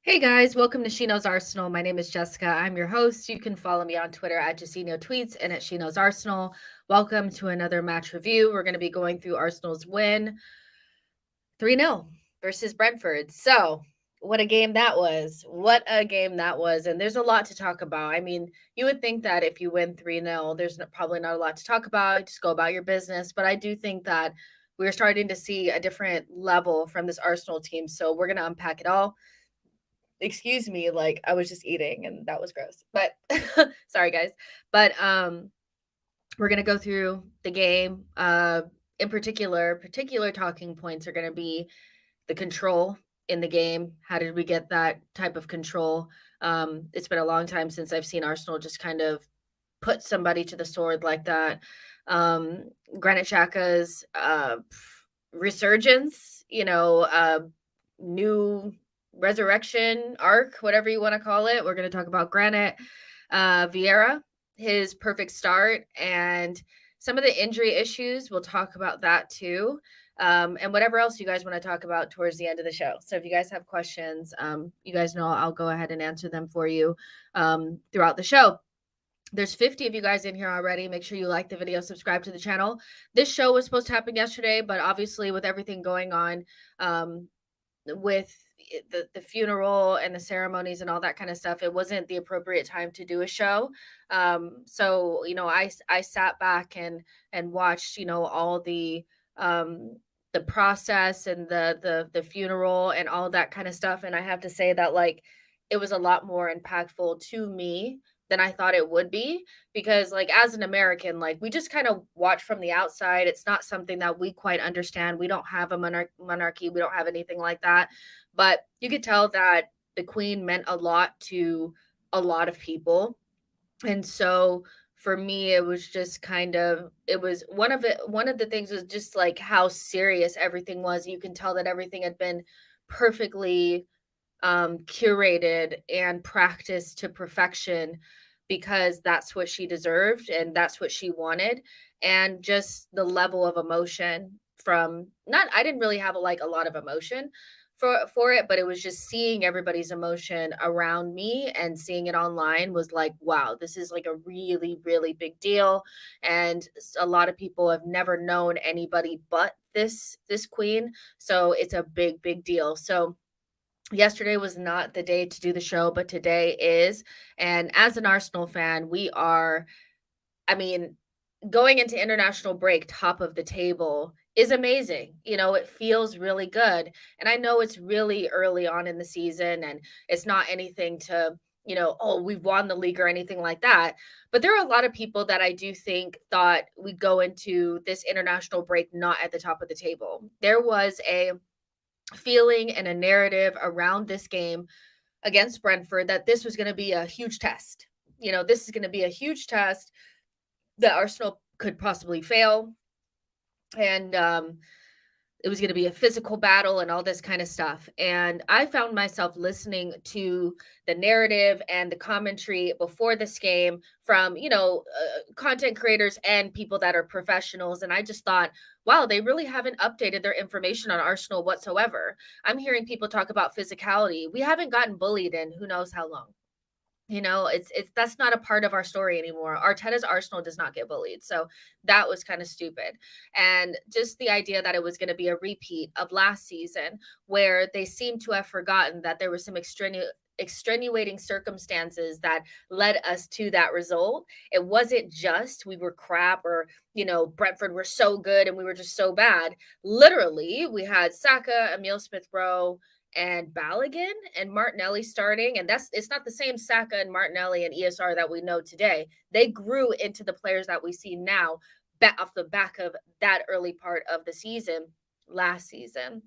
Hey guys, welcome to She Knows Arsenal. My name is Jessica. I'm your host. You can follow me on Twitter at Justino Tweets and at She Knows Arsenal. Welcome to another match review. We're going to be going through Arsenal's win 3-0 versus Brentford. So, what a game that was. What a game that was. And there's a lot to talk about. I mean, you would think that if you win 3-0, there's probably not a lot to talk about. Just go about your business. But I do think that we're starting to see a different level from this Arsenal team. So, we're going to unpack it all. Excuse me, like I was just eating and that was gross. But sorry guys. But we're going to go through the game. In particular talking points are going to be the control in the game. How did we get that type of control? It's been a long time since I've seen Arsenal just kind of put somebody to the sword like that. Granit Xhaka's resurgence, new resurrection arc, whatever you want to call it. We're going to talk about Granit Vieira, his perfect start, and some of the injury issues. We'll talk about that too. And whatever else you guys want to talk about towards the end of the show. So if you guys have questions, you guys know I'll go ahead and answer them for you throughout the show. There's 50 of you guys in here already. Make sure you like the video, subscribe to the channel. This show was supposed to happen yesterday, but obviously with everything going on, with the funeral and the ceremonies and all that kind of stuff, it wasn't the appropriate time to do a show. So I sat back and watched all the process and the funeral and all that kind of stuff, and I have to say that like it was a lot more impactful to me than I thought it would be, because like as an American, like we just kind of watch from the outside. It's not something that we quite understand. We don't have a monarchy. We don't have anything like that. But you could tell that the queen meant a lot to a lot of people. And so for me, it was just kind of it was one of the things was just like how serious everything was. You can tell that everything had been perfectly curated and practiced to perfection, because that's what she deserved and that's what she wanted. And just the level of emotion from not I didn't really have a lot of emotion for it, but it was just seeing everybody's emotion around me and seeing it online was like, wow, this is like a really, really big deal. And a lot of people have never known anybody but this queen. So it's a big, big deal. So yesterday was not the day to do the show, but today is. And as an Arsenal fan, we are, I mean, going into international break top of the table is amazing. It feels really good. And I know it's really early on in the season and it's not anything to, oh, we've won the league or anything like that. But there are a lot of people that I do think thought we'd go into this international break not at the top of the table. There was a feeling and a narrative around this game against Brentford that this was going to be a huge test. This is going to be a huge test that Arsenal could possibly fail. And it was going to be a physical battle and all this kind of stuff. And I found myself listening to the narrative and the commentary before this game from, content creators and people that are professionals. And I just thought, wow, they really haven't updated their information on Arsenal whatsoever. I'm hearing people talk about physicality. We haven't gotten bullied in who knows how long. It's that's not a part of our story anymore. Arteta's Arsenal does not get bullied. So that was kind of stupid. And just the idea that it was going to be a repeat of last season, where they seem to have forgotten that there was some extenuating circumstances that led us to that result. It wasn't just we were crap or, Brentford were so good and we were just so bad. Literally, we had Saka, Emil Smith-Rowe, and Balogun and Martinelli starting. And it's not the same Saka and Martinelli and ESR that we know today. They grew into the players that we see now off the back of that early part of the season, last season.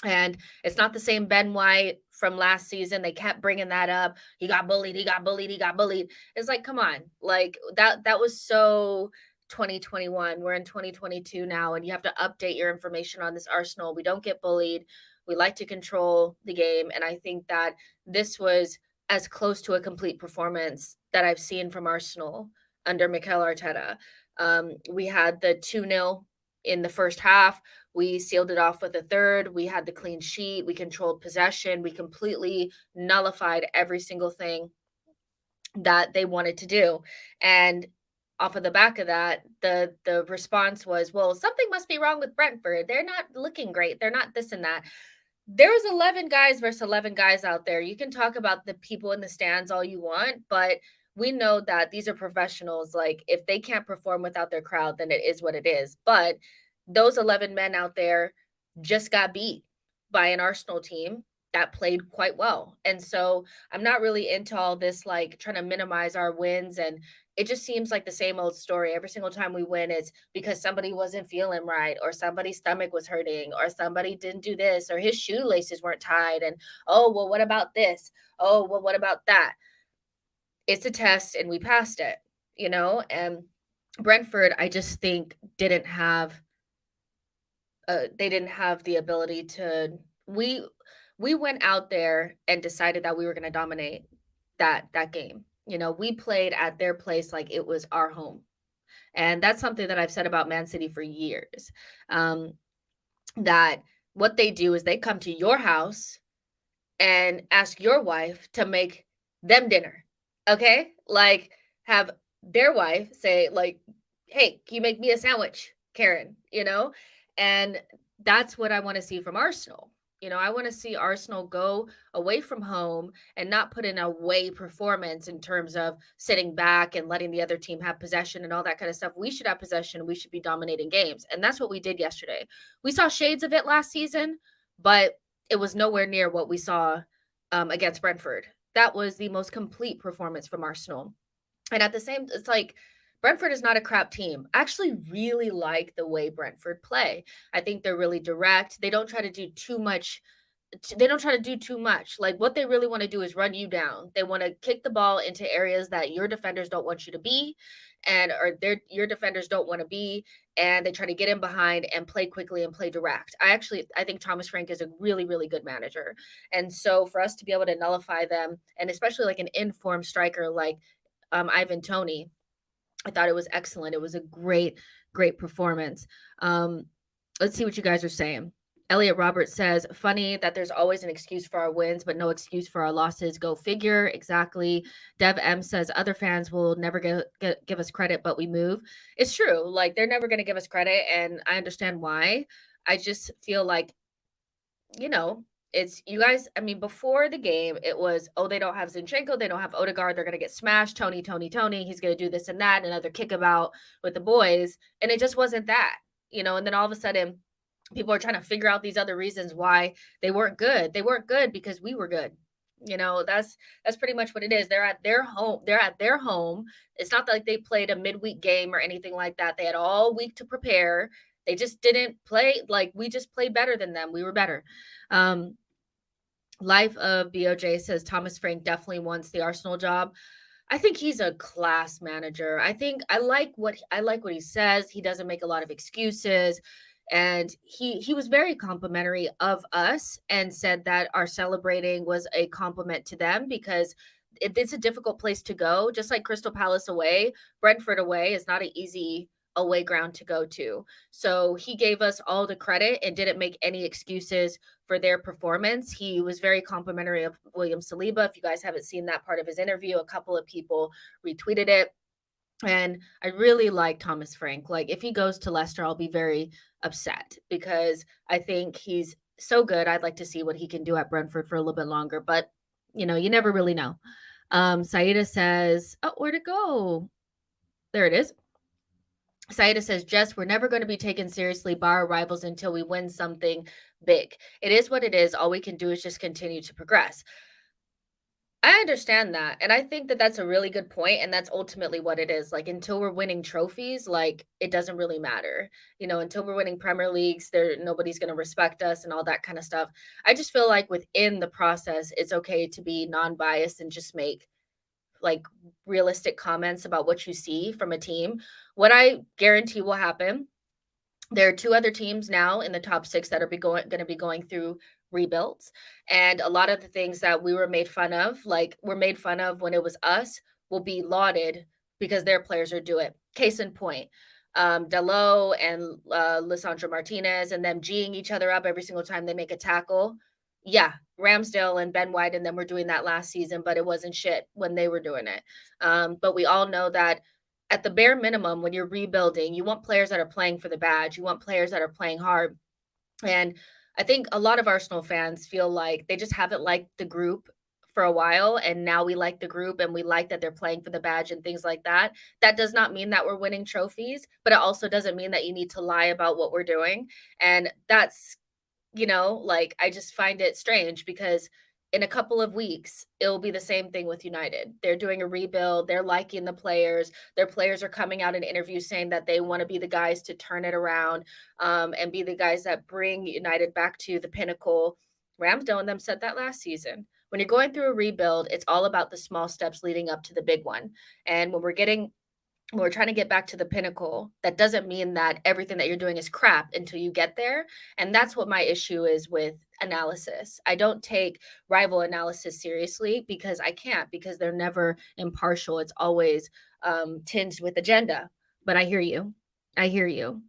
And it's not the same Ben White from last season. They kept bringing that up. He got bullied. He got bullied. He got bullied. It's like, come on. Like that was so 2021. We're in 2022 now, and you have to update your information on this Arsenal. We don't get bullied. We like to control the game. And I think that this was as close to a complete performance that I've seen from Arsenal under Mikel Arteta. We had the 2-0 in the first half. We sealed it off with a third. We had the clean sheet. We controlled possession. We completely nullified every single thing that they wanted to do. And off of the back of that, the response was, well, something must be wrong with Brentford. They're not looking great. They're not this and that. There's 11 guys versus 11 guys out there. You can talk about the people in the stands all you want, but we know that these are professionals. Like, if they can't perform without their crowd, then it is what it is. But those 11 men out there just got beat by an Arsenal team that played quite well. And so I'm not really into all this, like trying to minimize our wins. And it just seems like the same old story. Every single time we win, it's because somebody wasn't feeling right, or somebody's stomach was hurting, or somebody didn't do this, or his shoelaces weren't tied. And oh, well, what about this? Oh, well, what about that? It's a test and we passed it, you know? And Brentford, I just think they didn't have the ability to we we went out there and decided that we were going to dominate that game. You know, we played at their place like it was our home. And that's something that I've said about Man City for years. Um, that what they do is they come to your house and ask your wife to make them dinner. Okay? Like, have their wife say, like, hey, can you make me a sandwich, Karen? You know? And that's what I want to see from Arsenal. You know, I want to see Arsenal go away from home and not put in a away performance in terms of sitting back and letting the other team have possession and all that kind of stuff. We should have possession. We should be dominating games. And that's what we did yesterday. We saw shades of it last season, but it was nowhere near what we saw against Brentford. That was the most complete performance from Arsenal. And at the same, it's like Brentford is not a crap team. I actually really like the way Brentford play. I think they're really direct. They don't try to do too much. They don't try to do too much. Like, what they really want to do is run you down. They want to kick the ball into areas that your defenders don't want you to be, and or your defenders don't want to be, and they try to get in behind and play quickly and play direct. I think Thomas Frank is a really, really good manager. And so for us to be able to nullify them, and especially like an informed striker like Ivan Toney, I thought it was excellent. It was a great, great performance. Let's see what you guys are saying. Elliot Roberts says, funny that there's always an excuse for our wins, but no excuse for our losses. Go figure. Exactly. Dev M says, other fans will never give us credit, but we move. It's true. Like, they're never going to give us credit. And I understand why. I just feel like, you know, it's you guys. I mean, before the game, it was, oh, they don't have Zinchenko, they don't have Odegaard, they're gonna get smashed. Tony, he's gonna do this and that, and another kickabout with the boys, and it just wasn't that, you know. And then all of a sudden, people are trying to figure out these other reasons why they weren't good. They weren't good because we were good. You know, that's pretty much what it is. They're at their home. They're at their home. It's not like they played a midweek game or anything like that. They had all week to prepare. They just didn't play like we just played better than them. We were better. Um, Life of BOJ says Thomas Frank definitely wants the Arsenal job. I think he's a class manager. I like what he says. He doesn't make a lot of excuses. And he was very complimentary of us and said that our celebrating was a compliment to them because it's a difficult place to go. Just like Crystal Palace away, Brentford away is not an easy away ground to go to. So he gave us all the credit and didn't make any excuses for their performance. He was very complimentary of William Saliba. If you guys haven't seen that part of his interview, a couple of people retweeted it. And I really like Thomas Frank. Like, if he goes to Leicester, I'll be very upset because I think he's so good. I'd like to see what he can do at Brentford for a little bit longer, but you know, you never really know. Saida says, oh, where'd it go? There it is. Saida says, Jess, we're never going to be taken seriously by our rivals until we win something big. It is what it is. All we can do is just continue to progress. I understand that. And I think that that's a really good point. And that's ultimately what it is. Like, until we're winning trophies, like, it doesn't really matter. You know, until we're winning Premier Leagues, nobody's going to respect us and all that kind of stuff. I just feel like within the process, it's okay to be non-biased and just make like realistic comments about what you see from a team. What I guarantee will happen, there are two other teams now in the top 6 that are going to be going through rebuilds, and a lot of the things that we were made fun of, like were made fun of when it was us, will be lauded because their players are doing it. Case in point, Dalot and Lisandro Martinez and them G'ing each other up every single time they make a tackle. Yeah, Ramsdale and Ben White and them were doing that last season, but it wasn't shit when they were doing it. But we all know that at the bare minimum, when you're rebuilding, you want players that are playing for the badge. You want players that are playing hard. And I think a lot of Arsenal fans feel like they just haven't liked the group for a while. And now we like the group and we like that they're playing for the badge and things like that. That does not mean that we're winning trophies, but it also doesn't mean that you need to lie about what we're doing. And that's, like I just find it strange because in a couple of weeks, it'll be the same thing with United. They're doing a rebuild, they're liking the players. Their players are coming out in interviews saying that they want to be the guys to turn it around and be the guys that bring United back to the pinnacle. Ramsdale and them said that last season. When you're going through a rebuild, it's all about the small steps leading up to the big one. And when we're trying to get back to the pinnacle, that doesn't mean that everything that you're doing is crap until you get there. And that's what my issue is with analysis. I don't take rival analysis seriously because I can't, because they're never impartial. It's always tinged with agenda. But I hear you. I hear you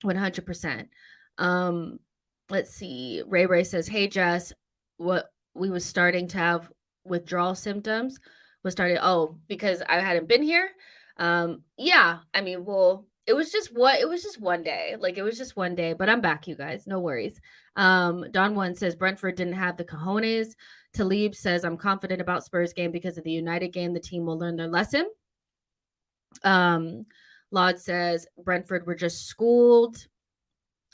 100%. Um, let's see. Ray says, "Hey Jess, what we was starting to have withdrawal symptoms was started. Oh, because I hadn't been here. Yeah. I mean, well, it was just one day. Like it was just one day, but I'm back, you guys. No worries. Don One says Brentford didn't have the cojones. Talib says I'm confident about Spurs game because of the United game. The team will learn their lesson. Laud says Brentford were just schooled.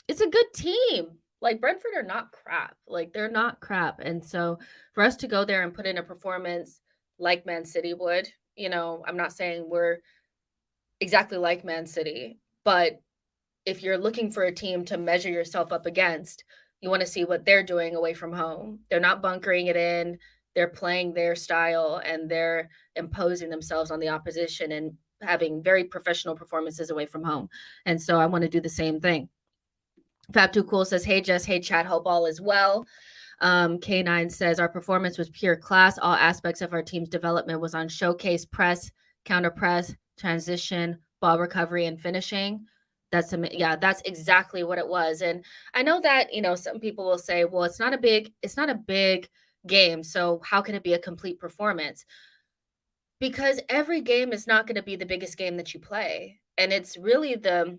It's a good team. Like Brentford are not crap. Like they're not crap. And so for us to go there and put in a performance like Man City would, I'm not saying we're exactly like Man City, but if you're looking for a team to measure yourself up against, you want to see what they're doing away from home. They're not bunkering it in. They're playing their style and they're imposing themselves on the opposition and having very professional performances away from home. And so I want to do the same thing. Fab Too Cool says, "Hey Jess, hey Chad, hope all is well." K9 says our performance was pure class. All aspects of our team's development was on showcase, press, counter press, transition, ball recovery, and finishing. That's exactly what it was. And I know that some people will say, well, it's not a big game, so how can it be a complete performance? Because every game is not going to be the biggest game that you play, and it's really the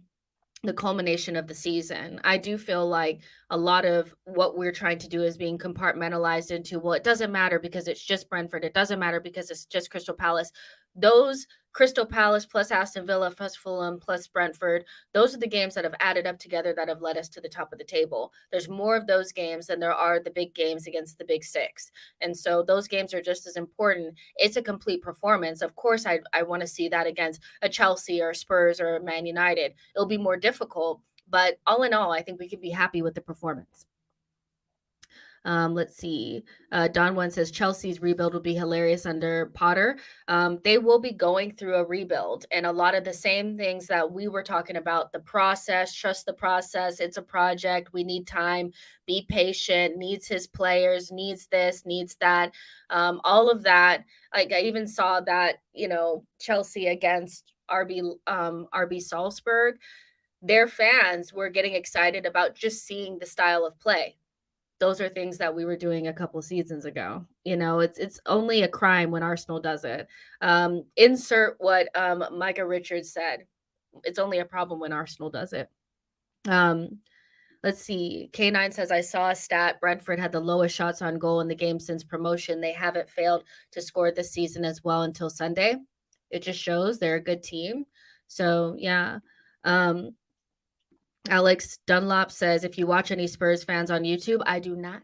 culmination of the season. I do feel like a lot of what we're trying to do is being compartmentalized into, well, it doesn't matter because it's just Brentford. It doesn't matter because it's just Crystal Palace. Those Crystal Palace plus Aston Villa plus Fulham plus Brentford, those are the games that have added up together that have led us to the top of the table. There's more of those games than there are the big games against the big six. And so those games are just as important. It's a complete performance. Of course, I want to see that against a Chelsea or Spurs or Man United. It'll be more difficult, but all in all, I think we can be happy with the performance. Let's see. Don One says Chelsea's rebuild will be hilarious under Potter. They will be going through a rebuild, and a lot of the same things that we were talking about, the process, trust the process. It's a project. We need time, be patient, needs his players, needs this, needs that. All of that. Like I even saw that, Chelsea against RB Salzburg, their fans were getting excited about just seeing the style of play. Those are things that we were doing a couple seasons ago. It's only a crime when Arsenal does it. Insert what Micah Richards said. It's only a problem when Arsenal does it. Let's see. K9 says, I saw a stat. Brentford had the lowest shots on goal in the game since promotion. They haven't failed to score this season as well until Sunday. It just shows they're a good team. So, yeah. Alex Dunlop says, if you watch any Spurs fans on YouTube, I do not.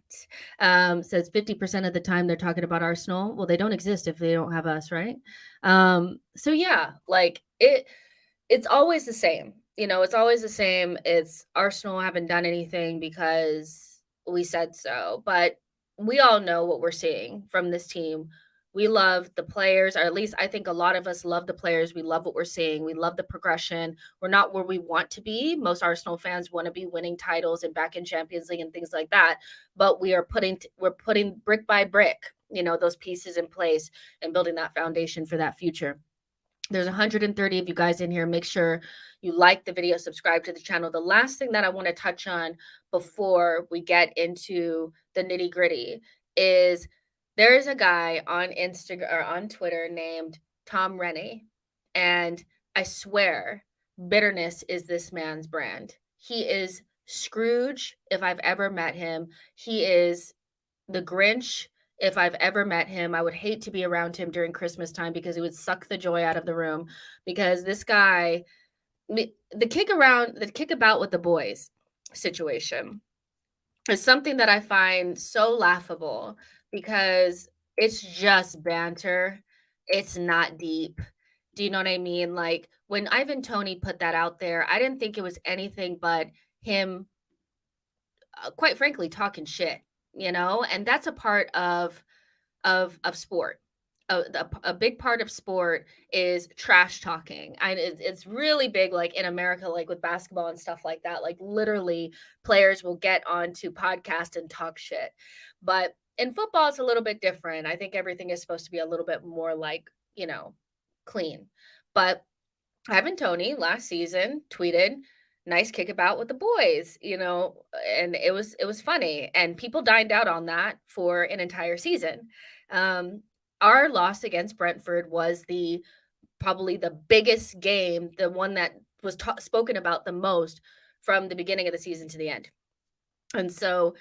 Says 50% of the time they're talking about Arsenal. Well, they don't exist if they don't have us, right? So yeah, like it's always the same. It's always the same. It's Arsenal haven't done anything because we said so. But we all know what we're seeing from this team. We love the players, or at least I think a lot of us love the players. We love what we're seeing. We love the progression. We're not where we want to be. Most Arsenal fans want to be winning titles and back in Champions League and things like that. But we're putting brick by brick, those pieces in place and building that foundation for that future. There's 130 of you guys in here. Make sure you like the video, subscribe to the channel. The last thing that I want to touch on before we get into the nitty gritty is there is a guy on Instagram or on Twitter named Tom Rennie. And I swear, bitterness is this man's brand. He is Scrooge if I've ever met him. He is the Grinch if I've ever met him. I would hate to be around him during Christmas time because it would suck the joy out of the room. Because this guy, the kick about with the boys situation is something that I find so laughable because it's just banter. It's not deep. Do you know what I mean? Like when Ivan Toney put that out there, I didn't think it was anything but him, quite frankly, talking shit, and that's a part of sport. A big part of sport is trash talking. It's really big, like in America, like with basketball and stuff like that. Like literally, players will get onto podcast and talk shit. But in football, it's a little bit different. I think everything is supposed to be a little bit more like clean. But Ivan Toney last season tweeted, "Nice kickabout with the boys," and it was funny, and people dined out on that for an entire season. Our loss against Brentford was probably the biggest game, the one that was spoken about the most from the beginning of the season to the end. And so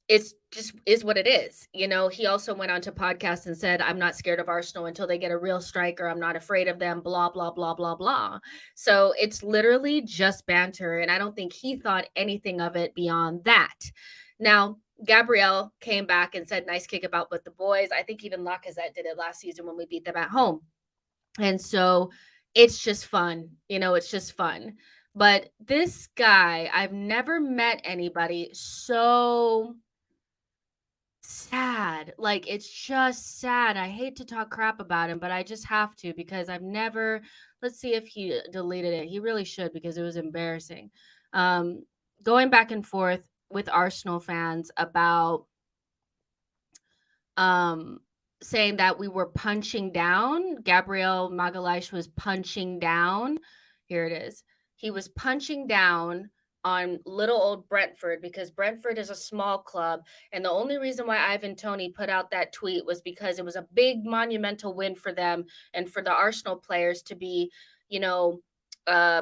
it's just is what it is. He also went on to podcast and said, "I'm not scared of Arsenal until they get a real striker. I'm not afraid of them, blah, blah, blah, blah, blah." So it's literally just banter. And I don't think he thought anything of it beyond that. Now, Gabriel came back and said, "Nice kick about with the boys." I think even Lacazette did it last season when we beat them at home. And so it's just fun. It's just fun. But this guy, I've never met anybody so sad. Like, it's just sad. I hate to talk crap about him, but I just have to because let's see if he deleted it. He really should because it was embarrassing. Going back and forth with Arsenal fans about saying that we were punching down. Gabriel Magalhaes was punching down. Here it is. He was punching down on little old Brentford because Brentford is a small club. And the only reason why Ivan Toney put out that tweet was because it was a big monumental win for them and for the Arsenal players to be,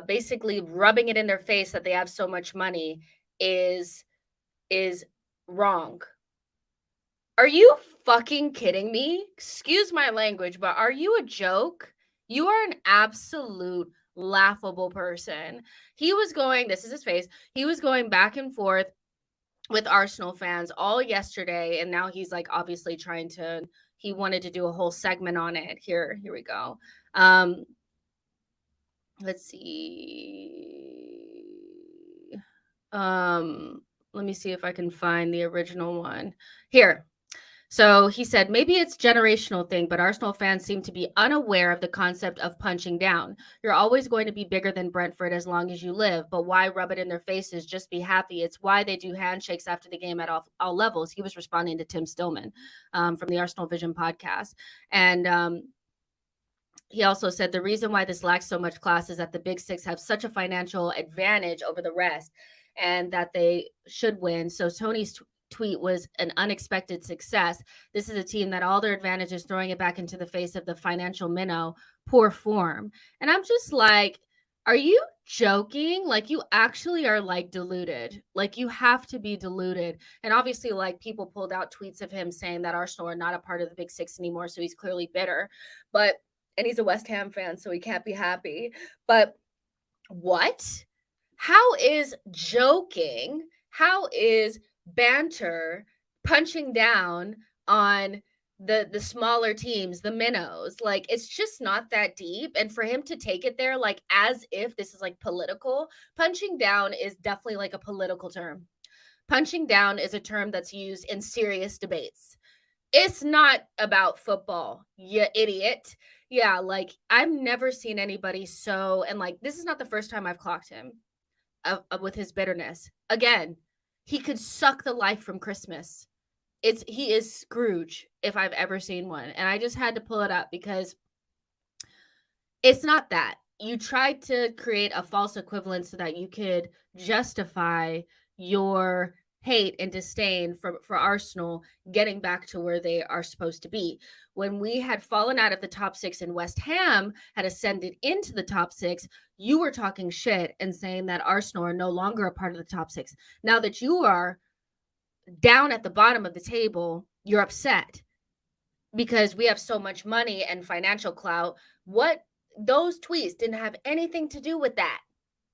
basically rubbing it in their face that they have so much money is wrong. Are you fucking kidding me? Excuse my language, but are you a joke? You are an absolute laughable person. This is his face. He was going back and forth with Arsenal fans all yesterday, and now he's like obviously he wanted to do a whole segment on it. Here we go. Let's see. Let me see if I can find the original one. Here. So he said, "Maybe it's generational thing, but Arsenal fans seem to be unaware of the concept of punching down. You're always going to be bigger than Brentford as long as you live, but why rub it in their faces? Just be happy. It's why they do handshakes after the game at all levels." He was responding to Tim Stillman from the Arsenal Vision podcast. And he also said, "The reason why this lacks so much class is that the Big Six have such a financial advantage over the rest and that they should win. So Tony's tweet was an unexpected success. This is a team that all their advantage is throwing it back into the face of the financial minnow. Poor form." And I'm just like, are you joking? Like, you actually are like deluded. Like, you have to be deluded. And obviously, like, people pulled out tweets of him saying that Arsenal are not a part of the Big Six anymore. So he's clearly bitter. And he's a West Ham fan, so he can't be happy. But what? How is joking? How is banter punching down on the smaller teams, the minnows? Like, it's just not that deep. And for him to take it there, like as if this is like political, punching down is definitely like a political term. Punching down is a term that's used in serious debates. It's not about football, you idiot. Yeah, like I've never seen anybody and like this is not the first time I've clocked him with his bitterness. Again, he could suck the life from Christmas. He is Scrooge if I've ever seen one. And I just had to pull it up because It's not that. You tried to create a false equivalent so that you could justify your hate and disdain for Arsenal getting back to where they are supposed to be. When we had fallen out of the top 6 and West Ham had ascended into the top 6, you were talking shit and saying that Arsenal are no longer a part of the top 6. Now that you are down at the bottom of the table, you're upset because we have so much money and financial clout. What those tweets didn't have anything to do with that.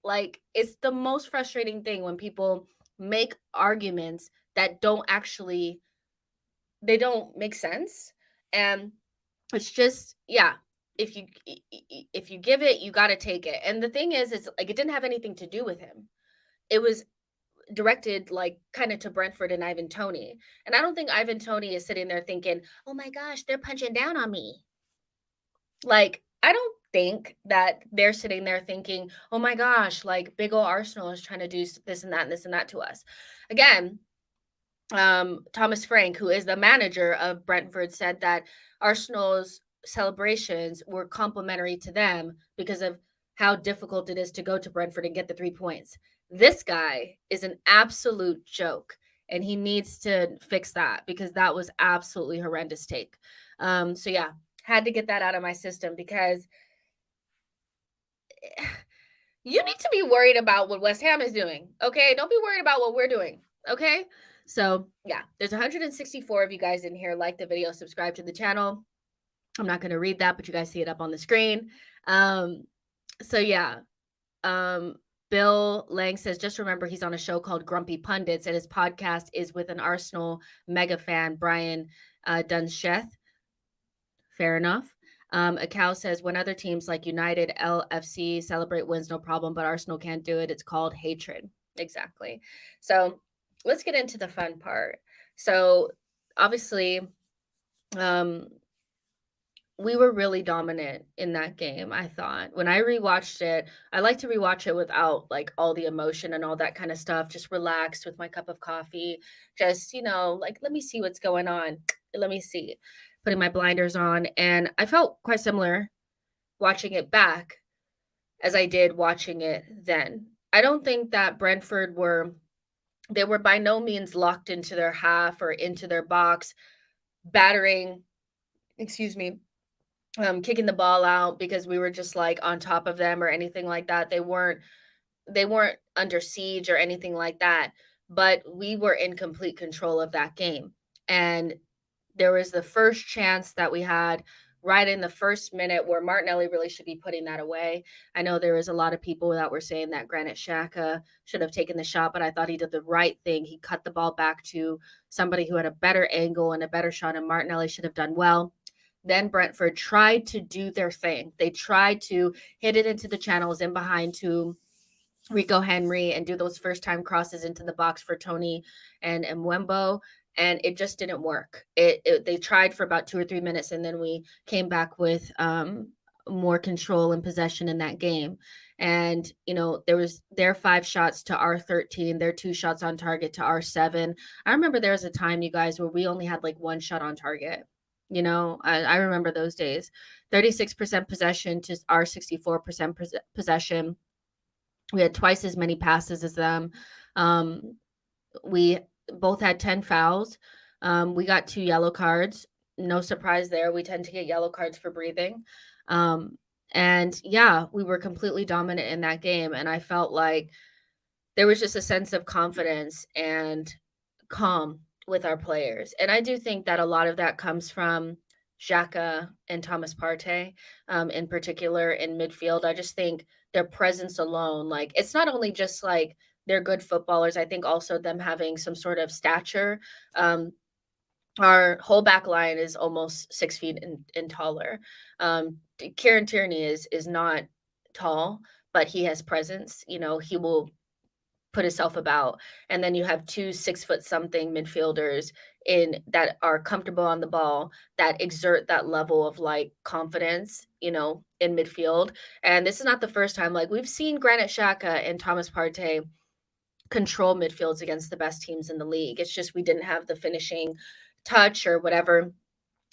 Like, it's the most frustrating thing when people make arguments that don't make sense. And it's just, yeah, if you give it, you got to take it. And the thing is, it's like it didn't have anything to do with him. It was directed like kind of to Brentford and Ivan Toney. And I don't think Ivan Toney is sitting there thinking, "Oh my gosh, they're punching down on me." Like, I don't think that they're sitting there thinking, "Oh my gosh, like big ol' Arsenal is trying to do this and that and this and that to us." Again, Thomas Frank, who is the manager of Brentford, said that Arsenal's celebrations were complimentary to them because of how difficult it is to go to Brentford and get the 3 points. This guy is an absolute joke, and he needs to fix that because that was absolutely horrendous take. So yeah, had to get that out of my system because you need to be worried about what West Ham is doing. Okay. Don't be worried about what we're doing. Okay. So, yeah, there's 164 of you guys in here. Like the video, subscribe to the channel. I'm not going to read that, but you guys see it up on the screen. So, yeah. Bill Lang says, just remember he's on a show called Grumpy Pundits, and his podcast is with an Arsenal mega fan, Brian Dunsheth. Fair enough. A cow says, when other teams like United, LFC celebrate wins, no problem, but Arsenal can't do it. It's called hatred. Exactly. So let's get into the fun part. So obviously, we were really dominant in that game, I thought. When I rewatched it, I like to rewatch it without like all the emotion and all that kind of stuff, just relaxed with my cup of coffee, just, like, let me see what's going on. Let me see. Putting my blinders on. And I felt quite similar watching it back as I did watching it then. I don't think that Brentford they were by no means locked into their half or into their box, battering, excuse me, kicking the ball out because we were just like on top of them or anything like that. They weren't under siege or anything like that, but we were in complete control of that game. And there was the first chance that we had right in the first minute where Martinelli really should be putting that away. I know there was a lot of people that were saying that Granit Xhaka should have taken the shot, but I thought he did the right thing. He cut the ball back to somebody who had a better angle and a better shot, and Martinelli should have done well. Then Brentford tried to do their thing. They tried to hit it into the channels in behind to Rico Henry and do those first time crosses into the box for Tony and Mwembo, and it just didn't work. They tried for about 2 or 3 minutes, and then we came back with more control and possession in that game. And there was their 5 shots to our 13, their 2 shots on target to our 7. I remember there was a time, you guys, where we only had like 1 shot on target. I remember those days. 36% possession to our 64% possession. We had twice as many passes as them. We both had 10 fouls. We got 2 yellow cards. No surprise there. We tend to get yellow cards for breathing. And yeah, we were completely dominant in that game. And I felt like there was just a sense of confidence and calm with our players. And I do think that a lot of that comes from Xhaka and Thomas Partey, in particular in midfield. I just think their presence alone, like, it's not only just like they're good footballers, I think also them having some sort of stature. Our whole back line is almost 6 feet and taller. Kieran Tierney is not tall, but he has presence. He will put himself about. And then you have 2 6 foot something midfielders in that are comfortable on the ball, that exert that level of like confidence, in midfield. And this is not the first time. Like, we've seen Granit Xhaka and Thomas Partey control midfields against the best teams in the league. It's just we didn't have the finishing touch or whatever.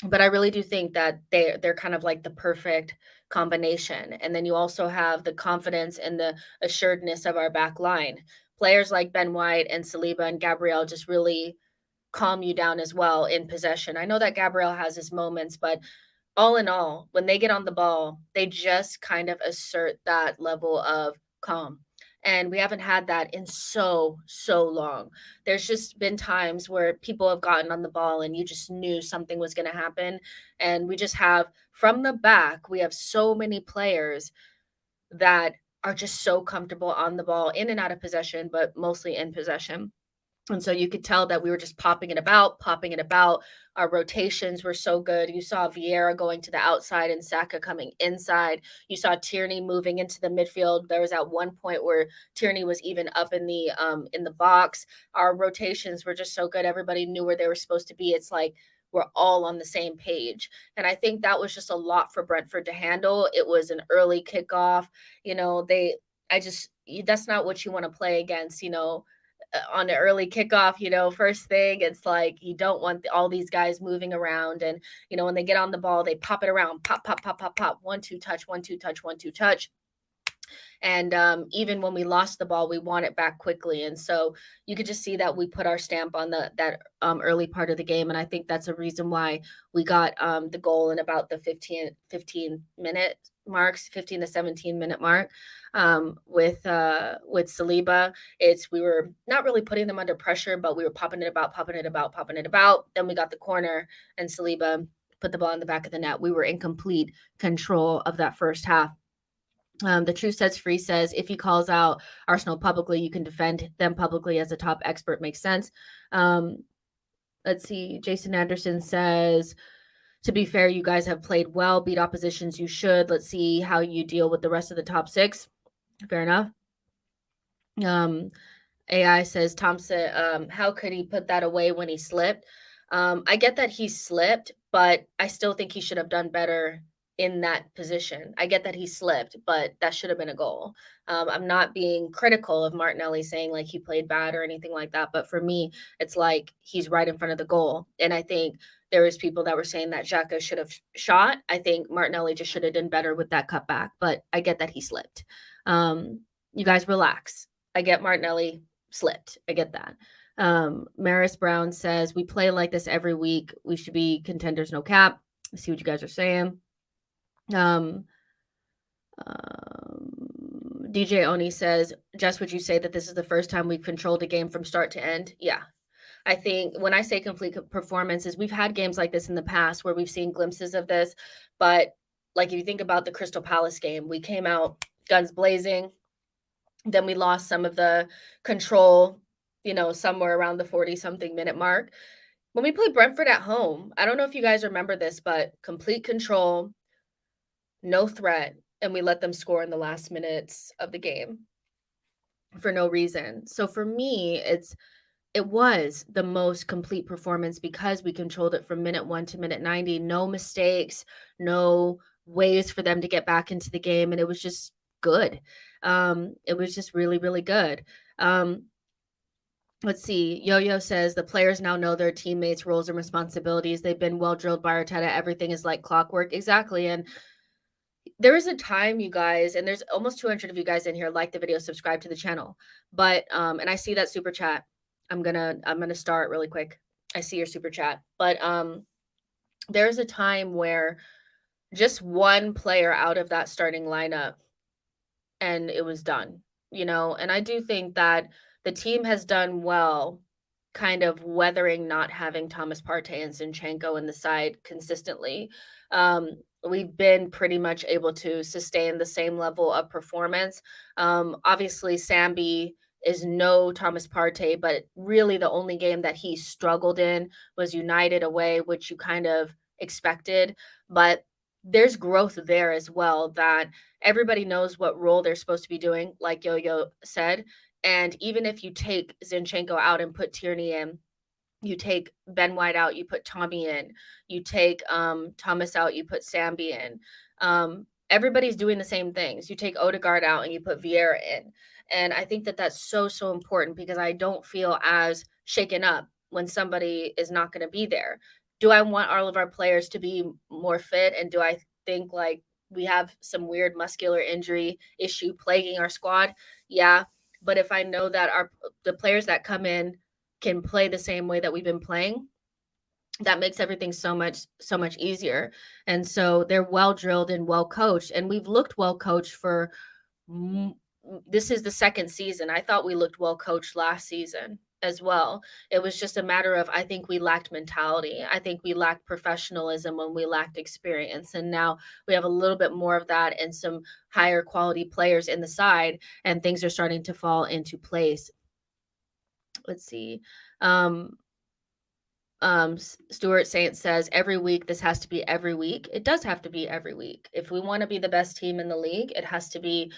But I really do think that they're kind of like the perfect combination. And then you also have the confidence and the assuredness of our back line. Players like Ben White and Saliba and Gabriel just really calm you down as well in possession. I know that Gabriel has his moments, but all in all, when they get on the ball, they just kind of assert that level of calm. And we haven't had that in so long. There's just been times where people have gotten on the ball and you just knew something was going to happen. And we just have, from the back, we have so many players that are just so comfortable on the ball, in and out of possession, but mostly in possession. And so you could tell that we were just popping it about, popping it about. Our rotations were so good. You saw Vieira going to the outside and Xhaka coming inside. You saw Tierney moving into the midfield. There was at one point where Tierney was even up in the box. Our rotations were just so good. Everybody knew where they were supposed to be. It's like we're all on the same page. And I think that was just a lot for Brentford to handle. It was an early kickoff. You know, that's not what you want to play against, on the early kickoff, first thing, it's like you don't want all these guys moving around. And, when they get on the ball, they pop it around, pop, pop, pop, pop, pop, 1-2 touch, 1-2 touch, 1-2 touch. And even when we lost the ball, we want it back quickly. And so you could just see that we put our stamp on that early part of the game. And I think that's a reason why we got the goal in about the 15 minute marks, 15 to 17 minute mark. With Saliba, we were not really putting them under pressure, but we were popping it about, popping it about, popping it about. Then we got the corner and Saliba put the ball in the back of the net. We were in complete control of that first half. The Truth Sets Free says, if he calls out Arsenal publicly, you can defend them publicly as a top expert. Makes sense. Let's see. Jason Anderson says, to be fair, you guys have played well, beat oppositions you should. Let's see how you deal with the rest of the top six. Fair enough. AI says, Thompson, how could he put that away when he slipped? I get that he slipped, but I still think he should have done better in that position. I get that he slipped, but that should have been a goal. I'm not being critical of Martinelli saying like he played bad or anything like that, but for me, it's like he's right in front of the goal. And I think there was people that were saying that Xhaka should have shot. I think Martinelli just should have done better with that cutback, but I get that he slipped. You guys relax. I get Martinelli slipped. I get that. Maris Brown says, we play like this every week. We should be contenders, no cap. I see what you guys are saying. DJ Oni says, Jess, would you say that this is the first time we've controlled a game from start to end? Yeah. I think when I say complete performances, we've had games like this in the past where we've seen glimpses of this. But like if you think about the Crystal Palace game, we came out guns blazing. Then we lost some of the control, somewhere around the 40-something minute mark. When we played Brentford at home, I don't know if you guys remember this, but complete control, no threat, and we let them score in the last minutes of the game for no reason. So for me, it was the most complete performance because we controlled it from minute 1 to minute 90. No mistakes, no ways for them to get back into the game, and it was just good. It was just really, really good. Let's see. Yo-Yo says the players now know their teammates' roles and responsibilities. They've been well drilled by Arteta. Everything is like clockwork. Exactly. And there is a time, you guys, and there's almost 200 of you guys in here, like the video, subscribe to the channel. But and I see that super chat. I'm gonna start really quick. I see your super chat. But there's a time where just one player out of that starting lineup and it was done, and I do think that the team has done well kind of weathering not having Thomas Partey and Zinchenko in the side consistently. We've been pretty much able to sustain the same level of performance. Obviously, Sambi is no Thomas Partey, but really the only game that he struggled in was United away, which you kind of expected. But there's growth there as well, that everybody knows what role they're supposed to be doing, like Yo-Yo said. And even if you take Zinchenko out and put Tierney in, you take Ben White out, you put Tommy in, you take Thomas out, you put Sambi in. Everybody's doing the same things. You take Odegaard out and you put Vieira in. And I think that that's so important because I don't feel as shaken up when somebody is not going to be there. Do I want all of our players to be more fit? And do I think like we have some weird muscular injury issue plaguing our squad? Yeah. But if I know that the players that come in can play the same way that we've been playing, that makes everything so much easier. And so they're well drilled and well coached, and we've looked well coached for this is the second season. I thought we looked well coached last season as well. It was just a matter of, I think we lacked mentality. I think we lacked professionalism when we lacked experience. And now we have a little bit more of that and some higher quality players in the side, and things are starting to fall into place. Let's see. Stuart Saint says every week, this has to be every week. It does have to be every week. If we want to be the best team in the league, it has to be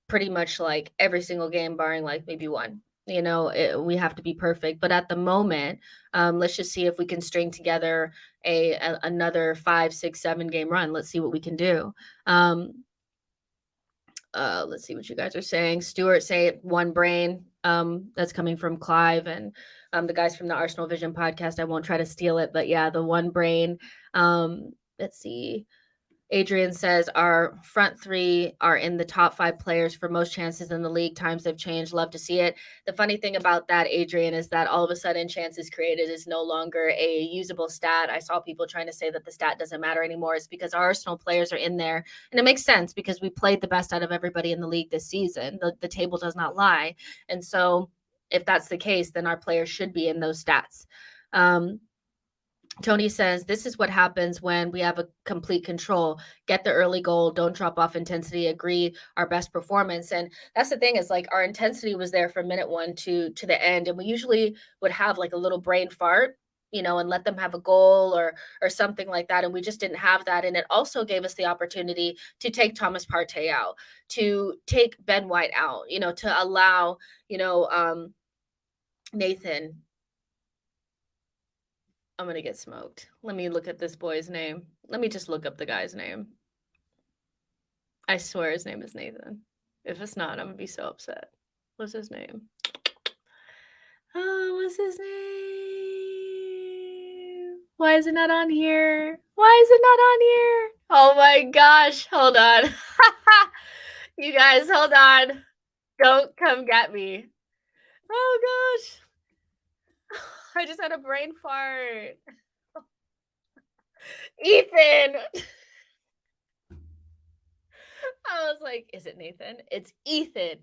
pretty much like every single game, barring like maybe one. We have to be perfect. But at the moment, let's just see if we can string together another 5, 6, 7 game run. Let's see what we can do. Let's see what you guys are saying. Stuart say one brain. That's coming from Clive and the guys from the Arsenal Vision podcast. I won't try to steal it, but yeah, the one brain. Let's see. Adrian says our front three are in the top 5 players for most chances in the league. Times have changed. Love to see it. The funny thing about that, Adrian, is that all of a sudden chances created is no longer a usable stat. I saw people trying to say that the stat doesn't matter anymore. It's because our Arsenal players are in there. And it makes sense because we played the best out of everybody in the league this season. The table does not lie. And so if that's the case, then our players should be in those stats. Tony says, this is what happens when we have a complete control. Get the early goal. Don't drop off intensity. Agree, our best performance. And that's the thing, is like our intensity was there from minute 1 to the end. And we usually would have like a little brain fart, and let them have a goal or something like that. And we just didn't have that. And it also gave us the opportunity to take Thomas Partey out, to take Ben White out, to allow, Nathan. I'm going to get smoked. Let me look at this boy's name. Let me just look up the guy's name. I swear his name is Nathan. If it's not, I'm going to be so upset. What's his name? Oh, what's his name? Why is it not on here? Why is it not on here? Oh my gosh. Hold on. You guys, hold on. Don't come get me. Oh gosh. I just had a brain fart. Ethan. I was like, is it Nathan? It's Ethan.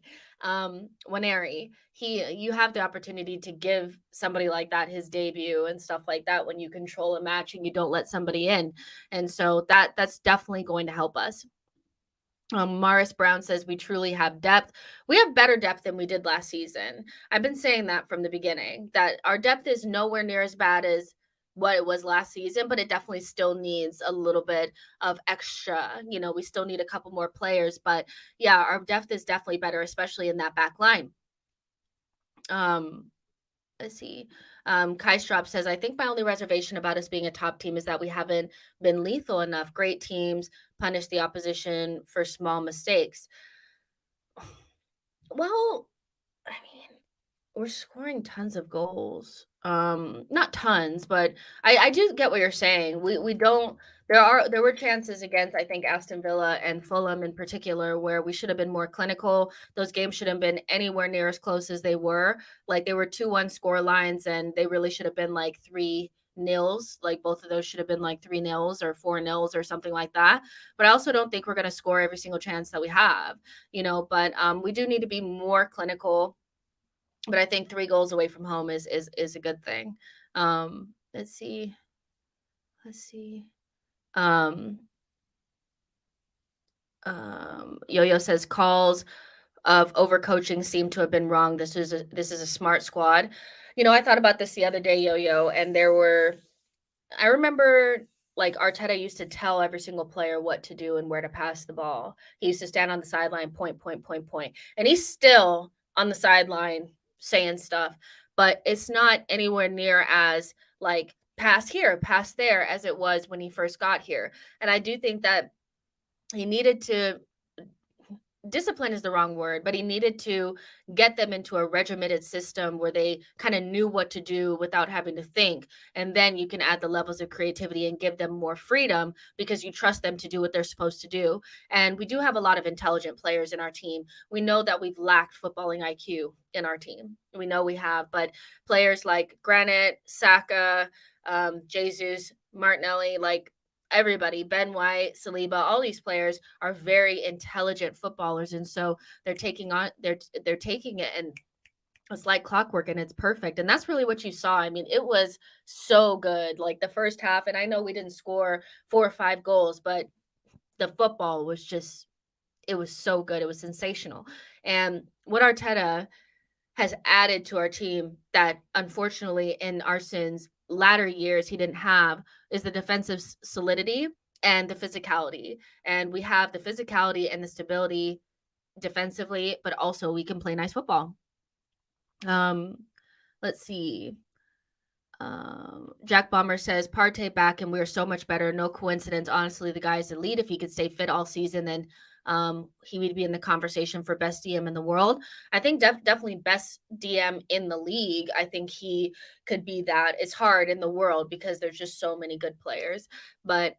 Waneri. You have the opportunity to give somebody like that his debut and stuff like that when you control a match and you don't let somebody in. And so that's definitely going to help us. Morris Brown says we truly have depth. We have better depth than we did last season. I've been saying that from the beginning, that our depth is nowhere near as bad as what it was last season, but it definitely still needs a little bit of extra. We still need a couple more players, but yeah, our depth is definitely better, especially in that back line. Let's see. Kai Strop says, I think my only reservation about us being a top team is that we haven't been lethal enough. Great teams punish the opposition for small mistakes. Well, I mean, we're scoring tons of goals. Not tons, but I do get what you're saying. We don't. There were chances against, I think, Aston Villa and Fulham in particular, where we should have been more clinical. Those games should have been anywhere near as close as they were. Like they were 2-1 score lines, and they really should have been like 3-0. Like both of those should have been like 3-0 or 4-0 or something like that. But I also don't think we're going to score every single chance that we have. But we do need to be more clinical. But I think 3 goals away from home is a good thing. Let's see. Yo-Yo says calls of overcoaching seem to have been wrong. This is a smart squad. I thought about this the other day, Yo-Yo, and I remember like Arteta used to tell every single player what to do and where to pass the ball. He used to stand on the sideline, point, point, point, point. And he's still on the sideline saying stuff, but it's not anywhere near as like pass here, pass there as it was when he first got here. And I do think that he needed to discipline is the wrong word, but he needed to get them into a regimented system where they kind of knew what to do without having to think. And then you can add the levels of creativity and give them more freedom because you trust them to do what they're supposed to do. And we do have a lot of intelligent players in our team. We know that we've lacked footballing IQ in our team. We know we have, but players like Granit, Xhaka, Jesus, Martinelli, like everybody, Ben White, Saliba, all these players are very intelligent footballers, and so they're taking it, and it's like clockwork, and it's perfect. And that's really what you saw. I mean, it was so good. Like the first half, and I know we didn't score 4 or 5 goals, but the football was just it was so good. It was sensational. And what Arteta has added to our team that unfortunately in Arsenal's latter years he didn't have is the defensive solidity and the physicality. And we have the physicality and the stability defensively, but also we can play nice football. Um, let's see. Jack Bomber says Partey back and we're so much better. No coincidence. Honestly, the guy's elite. If he could stay fit all season, then he would be in the conversation for best DM in the world. I think definitely best DM in the league. I think he could be that. It's hard in the world because there's just so many good players. But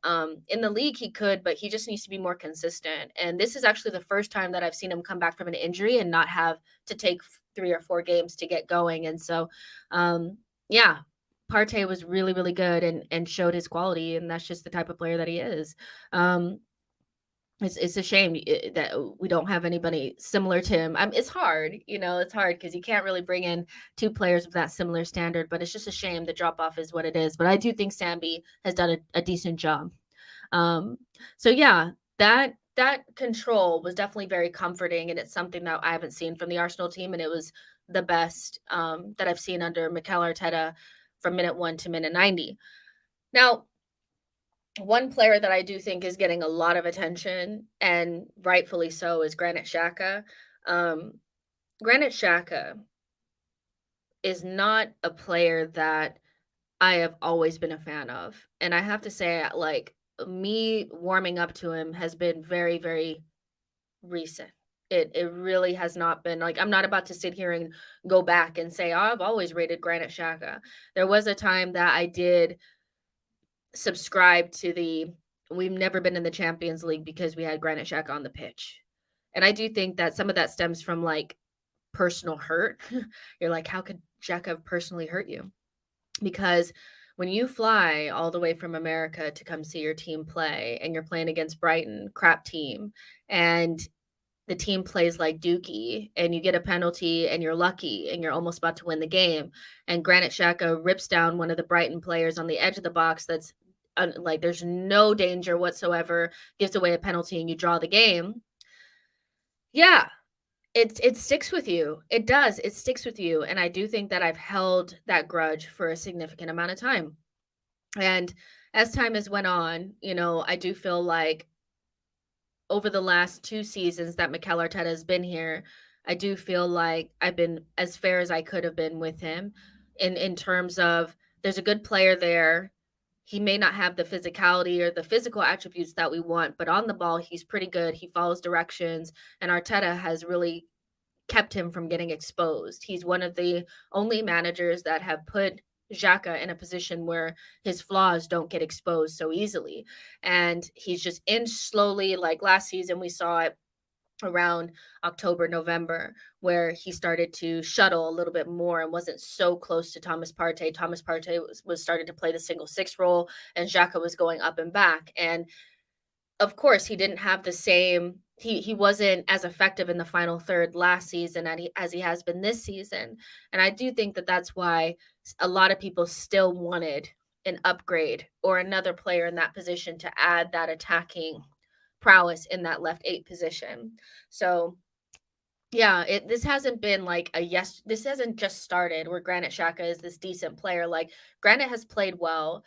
in the league, he could, but he just needs to be more consistent. And this is actually the first time that I've seen him come back from an injury and not have to take 3 or 4 games to get going. And so, yeah, Partey was really, really good and showed his quality, and that's just the type of player that he is. Um, it's a shame that we don't have anybody similar to him. It's hard, it's hard because you can't really bring in 2 players of that similar standard, but it's just a shame the drop off is what it is. But I do think Sambi has done a decent job. Um, so yeah, that control was definitely very comforting, and it's something that I haven't seen from the Arsenal team, and it was the best that I've seen under Mikel Arteta from minute 1 to minute 90. Now, one player that I do think is getting a lot of attention, and rightfully so, is Granit Xhaka. Um, Granit Xhaka is not a player that I have always been a fan of, and I have to say, like, me warming up to him has been very, very recent. It really has not been like, I'm not about to sit here and go back and say, "Oh, I've always rated Granit Xhaka." There was a time that I did subscribe to the we've never been in the Champions League because we had Granit Xhaka on the pitch. And I do think that some of that stems from like personal hurt. You're like, how could Xhaka have personally hurt you? Because when you fly all the way from America to come see your team play and you're playing against Brighton, crap team, and the team plays like Dookie and you get a penalty and you're lucky and you're almost about to win the game, and Granit Xhaka rips down one of the Brighton players on the edge of the box that's like there's no danger whatsoever, gives away a penalty and you draw the game. Yeah, it sticks with you. It does. It sticks with you. And I do think that I've held that grudge for a significant amount of time. And as time has went on, I do feel like over the last 2 seasons that Mikel Arteta has been here, I do feel like I've been as fair as I could have been with him in terms of there's a good player there. He may not have the physicality or the physical attributes that we want, but on the ball, he's pretty good. He follows directions, and Arteta has really kept him from getting exposed. He's one of the only managers that have put Xhaka in a position where his flaws don't get exposed so easily. And he's just inched slowly. Like last season, we saw it around October, November, where he started to shuttle a little bit more and wasn't so close to Thomas Partey. Thomas Partey was starting to play the single six role, and Xhaka was going up and back. And of course, he didn't have the same he wasn't as effective in the final third last season as he has been this season, and I do think that that's why a lot of people still wanted an upgrade or another player in that position to add that attacking prowess in that left 8 position. So, yeah, this hasn't been like this hasn't just started where Granit Xhaka is this decent player. Like, Granit has played well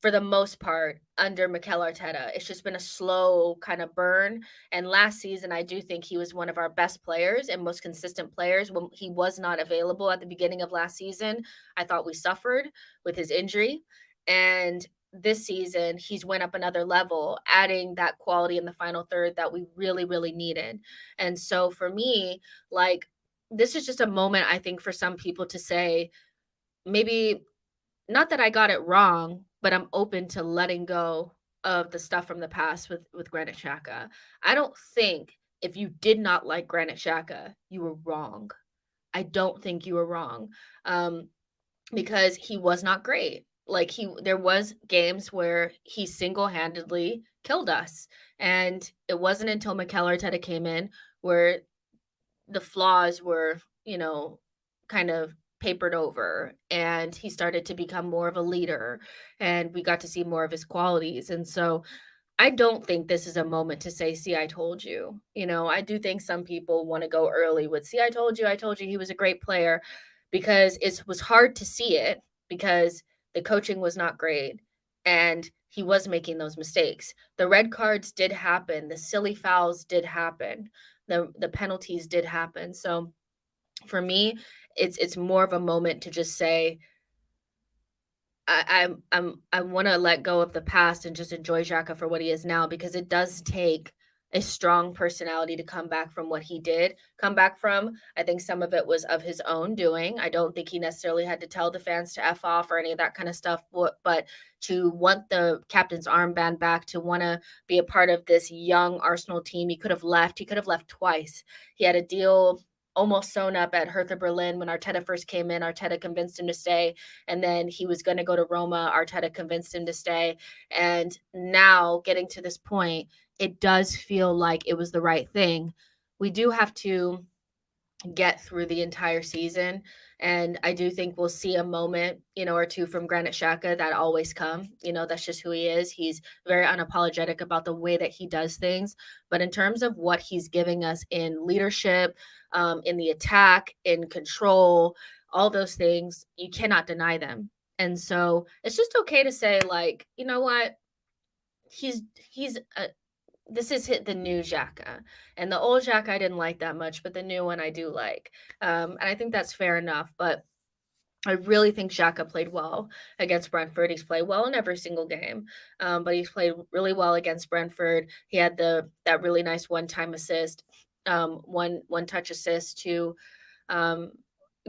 for the most part under Mikel Arteta. It's just been a slow kind of burn. And last season, I do think he was one of our best players and most consistent players. When he was not available at the beginning of last season, I thought we suffered with his injury. And this season, he's went up another level, adding that quality in the final third that we really, really needed. And so for me, like, this is just a moment, I think, for some people to say, maybe not that I got it wrong, but I'm open to letting go of the stuff from the past with Granit Xhaka. I don't think if you did not like Granit Xhaka, you were wrong. I don't think you were wrong. Um, because he was not great. Like, there was games where he single-handedly killed us, and it wasn't until Mikel Arteta came in where the flaws were, kind of papered over, and he started to become more of a leader, and we got to see more of his qualities. And so I don't think this is a moment to say, "See, I told you." I do think some people wanna go early with, "See, I told you he was a great player," because it was hard to see it because the coaching was not great and he was making those mistakes. The red cards did happen, the silly fouls did happen, the penalties did happen. So, for me, it's more of a moment to just say, I wanna let go of the past and just enjoy Xhaka for what he is now, because it does take a strong personality to come back from what he did come back from. I think some of it was of his own doing. I don't think he necessarily had to tell the fans to F off or any of that kind of stuff, but to want the captain's armband back, to wanna be a part of this young Arsenal team. He could have left twice. He had a deal almost sewn up at Hertha Berlin when Arteta first came in. Arteta convinced him to stay, and then he was going to go to Roma. Arteta convinced him to stay. And now, getting to this point, it does feel like it was the right thing. We do have to get through the entire season. And I do think we'll see a moment, or two from Granit Xhaka that always come. That's just who he is. He's very unapologetic about the way that he does things. But in terms of what he's giving us in leadership, in the attack, in control, all those things, you cannot deny them. And so it's just okay to say, like, you know what? He's this is the new Xhaka, and the old Xhaka I didn't like that much, but the new one I do like, and I think that's fair enough. But I really think Xhaka played well against Brentford. He's played well in every single game, but he's played really well against Brentford. He had that really nice one-time assist, one-touch assist to um,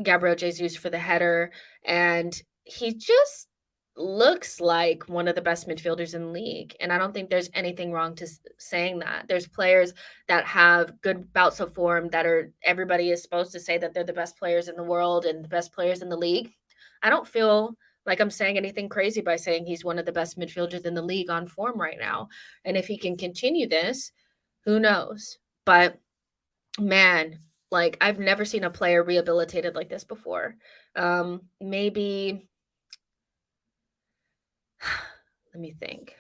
Gabriel Jesus for the header, and he just looks like one of the best midfielders in the league. And I don't think there's anything wrong to saying that. There's players that have good bouts of form that are everybody is supposed to say that they're the best players in the world and the best players in the league. I don't feel like I'm saying anything crazy by saying he's one of the best midfielders in the league on form right now. And if he can continue this, who knows? But man, like, I've never seen a player rehabilitated like this before. Maybe let me think.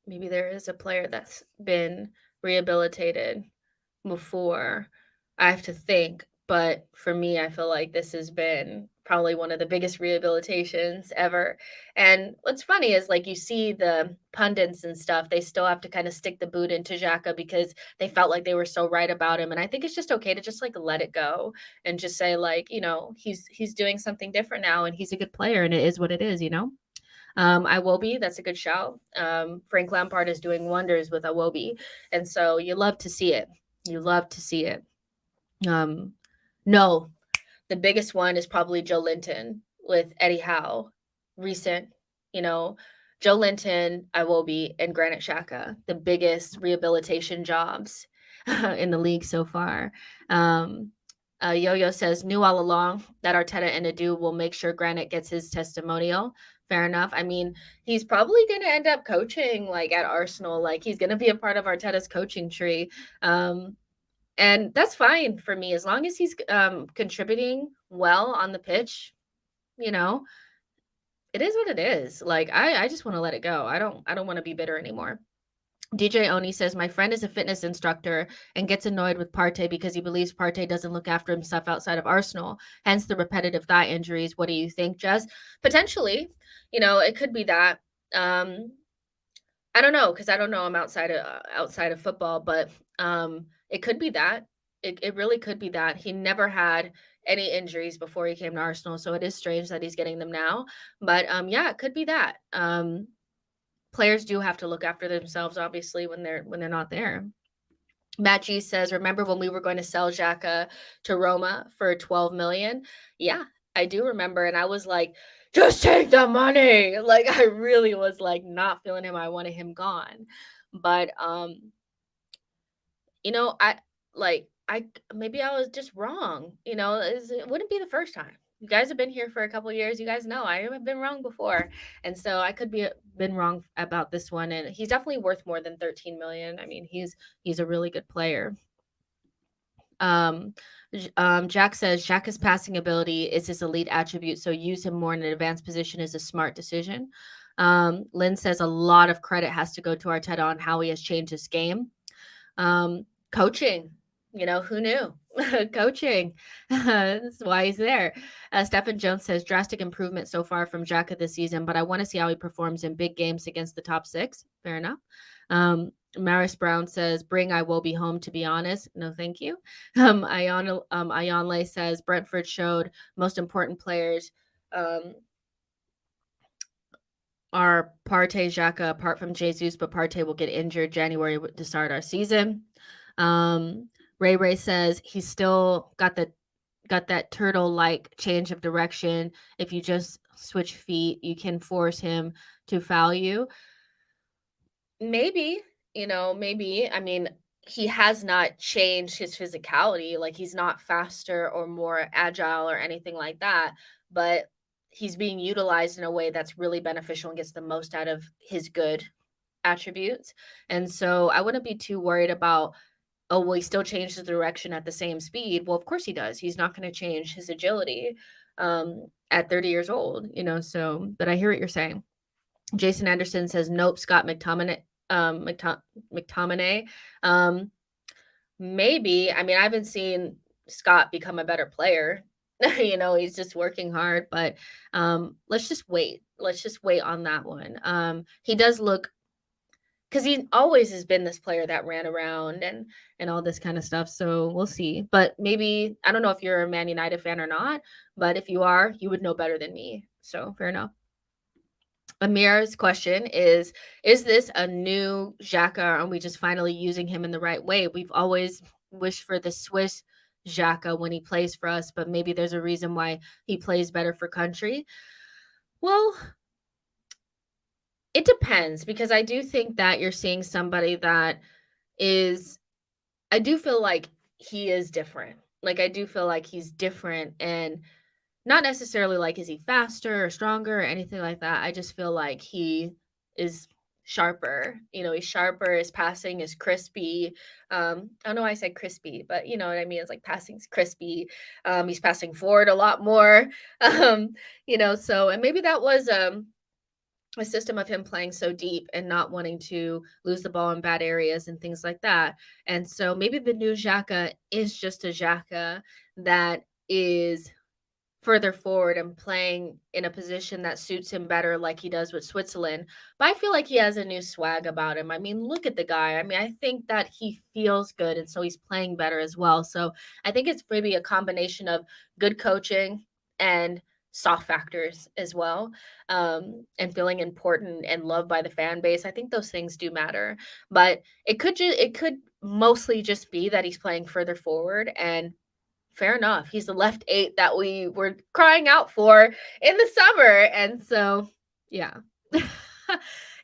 Maybe there is a player that's been rehabilitated before. I have to think, but for me, I feel like this has been probably one of the biggest rehabilitations ever. And what's funny is, like, you see the pundits and stuff, they still have to kind of stick the boot into Xhaka because they felt like they were so right about him. And I think it's just okay to just, like, let it go and just say, like, he's doing something different now and he's a good player and it is what it is. Iwobi, that's a good shout. Frank Lampard is doing wonders with Iwobi, and so you love to see it. You love to see it. No, the biggest one is probably Joe Linton with Eddie Howe. Recent, you know, Joe Linton, Iwobi, and Granit Xhaka, the biggest rehabilitation jobs in the league so far. Yo-Yo says, knew all along that Arteta and Adu will make sure Granit gets his testimonial. Fair enough. I mean, he's probably going to end up coaching like at Arsenal. Like, he's going to be a part of Arteta's coaching tree. And that's fine for me as long as he's contributing well on the pitch. You know, it is what it is. Like, I just want to let it go. I don't want to be bitter anymore. DJ Oni says, my friend is a fitness instructor and gets annoyed with Partey because he believes Partey doesn't look after himself outside of Arsenal, hence the repetitive thigh injuries. What do you think, Jess? Potentially, it could be that. I don't know, because I don't know him outside of football, but it could be that. It really could be that. He never had any injuries before he came to Arsenal. So it is strange that he's getting them now. But yeah, it could be that. Players do have to look after themselves, obviously, when they're not there. Matt G says, "Remember when we were going to sell Xhaka to Roma for 12 million?" Yeah, I do remember, and I was like, "Just take the money!" Like I really was like not feeling him. I wanted him gone, but I like I maybe I was just wrong. It wouldn't be the first time. You guys have been here for a couple of years. You guys know I have been wrong before, and so I could be been wrong about this one. And he's definitely worth more than 13 million. I mean, he's a really good player. Jack says Xhaka's passing ability is his elite attribute, so use him more in an advanced position is a smart decision. Lynn says a lot of credit has to go to Arteta on how he has changed his game. Coaching, who knew? Coaching. That's why he's there. Stephen Jones says drastic improvement so far from Xhaka this season, but I want to see how he performs in big games against the top six. Fair enough. Maris Brown says, "Bring I will be home." To be honest, no, thank you. Ayonle says Brentford showed most important players are Partey, Xhaka, apart from Jesus, but Partey will get injured January to start our season. Ray says he's still got that turtle-like change of direction. If you just switch feet, you can force him to foul you. Maybe, maybe. I mean, he has not changed his physicality. Like he's not faster or more agile or anything like that, but he's being utilized in a way that's really beneficial and gets the most out of his good attributes. And so I wouldn't be too worried about, oh, well, he still changed the direction at the same speed. Well, of course he does. He's not going to change his agility at 30 years old, so, but I hear what you're saying. Jason Anderson says, nope, Scott McTominay. Maybe. I mean, I haven't seen Scott become a better player. He's just working hard, but let's just wait. Let's just wait on that one. He does look, because he always has been this player that ran around and all this kind of stuff. So we'll see. But maybe, I don't know if you're a Man United fan or not, but if you are, you would know better than me. So fair enough. Amir's question is this a new Xhaka, or are we just finally using him in the right way? We've always wished for the Swiss Xhaka when he plays for us, but maybe there's a reason why he plays better for country. Well, it depends, because I do think that you're seeing somebody that is, I do feel like he is different. Like I do feel like he's different, and not necessarily like, is he faster or stronger or anything like that. I just feel like he is sharper. He's sharper. His passing is crispy. I don't know why I said crispy, but you know what I mean? It's like passing's crispy. He's passing forward a lot more. So, and maybe that was a system of him playing so deep and not wanting to lose the ball in bad areas and things like that. And so maybe the new Xhaka is just a Xhaka that is further forward and playing in a position that suits him better, like he does with Switzerland. But I feel like he has a new swag about him. I mean, look at the guy. I mean, I think that he feels good, and so he's playing better as well. So I think it's maybe a combination of good coaching and soft factors as well, and feeling important and loved by the fan base. I think those things do matter, but it could mostly just be that he's playing further forward, and fair enough. He's the left 8 that we were crying out for in the summer. And so, yeah.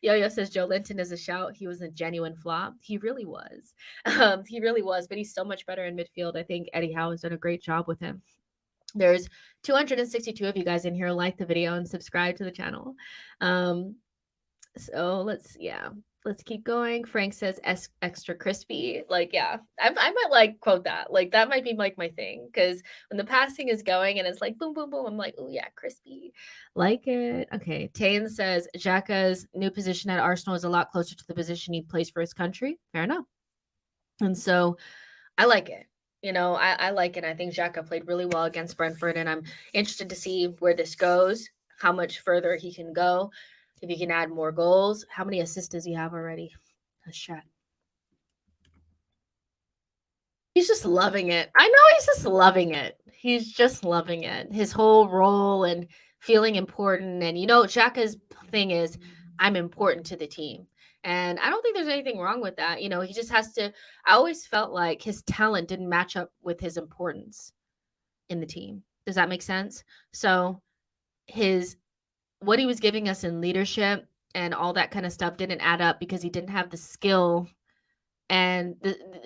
Yo-Yo says Joe Linton is a shout. He was a genuine flop. He really was. He really was, but he's so much better in midfield. I think Eddie Howe has done a great job with him. There's 262 of you guys in here. Like the video and subscribe to the channel. So let's keep going. Frank says extra crispy. Like, yeah, I might like quote that. Like, that might be like my thing, because when the passing is going and it's like boom, boom, boom, I'm like, oh yeah, crispy. Like it. Okay. Tane says Xhaka's new position at Arsenal is a lot closer to the position he plays for his country. Fair enough. And so I like it. I like it. I think Xhaka played really well against Brentford, and I'm interested to see where this goes, how much further he can go, if he can add more goals. How many assists does he have already? Let's check. He's just loving it. I know he's just loving it. He's just loving it. His whole role and feeling important. And Xhaka's thing is, I'm important to the team. And I don't think there's anything wrong with that. He just has to. I always felt like his talent didn't match up with his importance in the team. Does that make sense? So his what he was giving us in leadership and all that kind of stuff didn't add up because he didn't have the skill and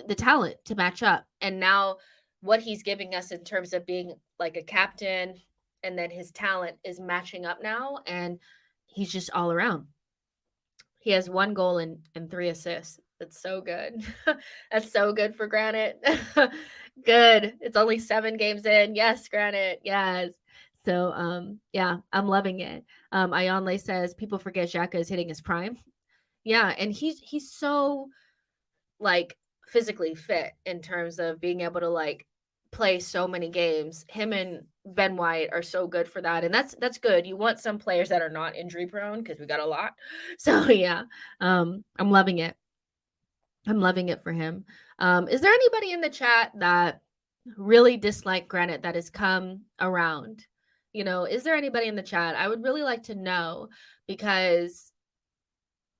the talent to match up. And now what he's giving us in terms of being like a captain and then his talent is matching up now and he's just all around. He has 1 goal and 3 assists. That's so good. That's so good for Granit. Good. It's only 7 games in. Yes, Granit. Yes. So yeah, I'm loving it. Ayonle says people forget Xhaka is hitting his prime. Yeah, and he's so like physically fit in terms of being able to like play so many games. Him and Ben White are so good for that. And that's good. You want some players that are not injury prone because we got a lot. So yeah. I'm loving it. I'm loving it for him. Is there anybody in the chat that really dislike Granite that has come around? Is there anybody in the chat? I would really like to know because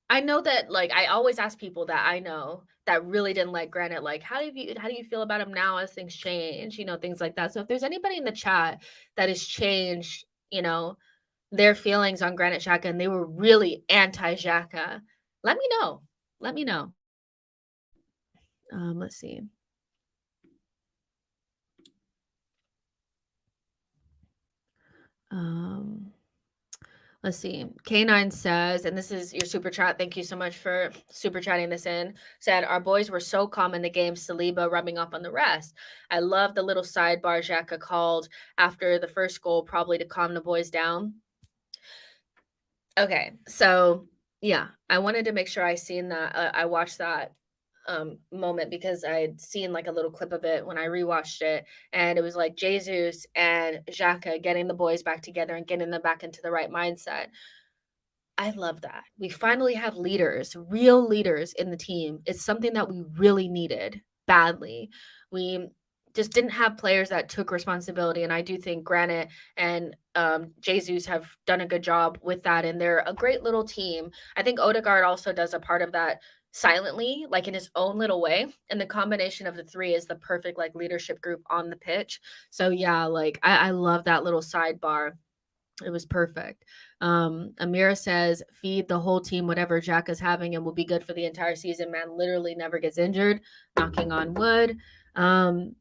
I know that, like, I always ask people that I know that really didn't like Granite, like, how do you feel about him now as things change? Things like that. So if there's anybody in the chat that has changed, their feelings on Granit Xhaka and they were really anti-Xhaka, let me know. Let me know. Let's see. Um, let's see. K9 says, and this is your super chat. Thank you so much for super chatting this in. Said, our boys were so calm in the game, Saliba rubbing off on the rest. I love the little sidebar Xhaka called after the first goal, probably to calm the boys down. Okay, so yeah, I wanted to make sure I watched that moment because I'd seen like a little clip of it when I rewatched it, and it was like Jesus and Xhaka getting the boys back together and getting them back into the right mindset. I love that. We finally have leaders, real leaders in the team. It's something that we really needed badly. We just didn't have players that took responsibility. And I do think Granite and Jesus have done a good job with that. And they're a great little team. I think Odegaard also does a part of that silently, like in his own little way. And the combination of the three is the perfect like leadership group on the pitch. So yeah, like I love that little sidebar. It was perfect. Amira says, feed the whole team whatever Jack is having and will be good for the entire season. Man, literally never gets injured. Knocking on wood. Um,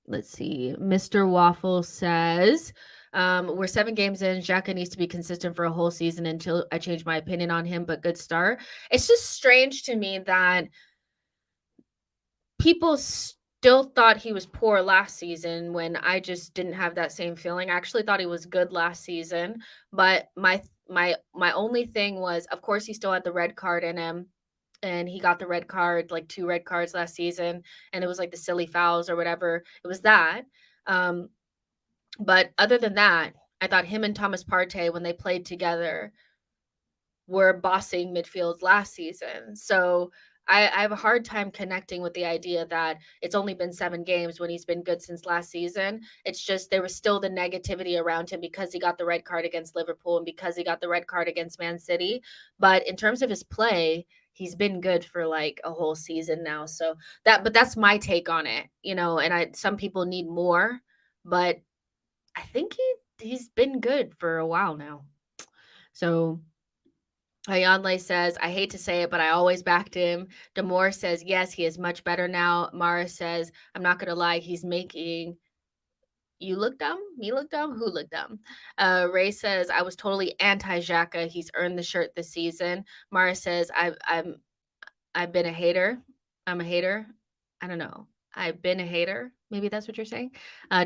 let's see. Mr. Waffle says, we're 7 games in. Xhaka needs to be consistent for a whole season until I change my opinion on him, but good start. It's just strange to me that people still thought he was poor last season when I just didn't have that same feeling. I actually thought he was good last season, but my only thing was, of course, he still had the red card in him, and he got the red card, like 2 red cards last season, and it was like the silly fouls or whatever. It was that. Um, but other than that, I thought him and Thomas Partey, when they played together, were bossing midfield last season. So I have a hard time connecting with the idea that it's only been 7 games when he's been good since last season. It's just there was still the negativity around him because he got the red card against Liverpool and because he got the red card against Man City. But in terms of his play, he's been good for like a whole season now. So but that's my take on it, and some people need more, but I think he's been good for a while now. So Ayanle says, I hate to say it, but I always backed him. Damore says, yes, he is much better now. Mara says, I'm not going to lie, he's making you look dumb, me look dumb, who look dumb. Ray says, I was totally anti-Xhaka. He's earned the shirt this season. Mara says, I've been a hater. I'm a hater. I don't know. I've been a hater. Maybe that's what you're saying.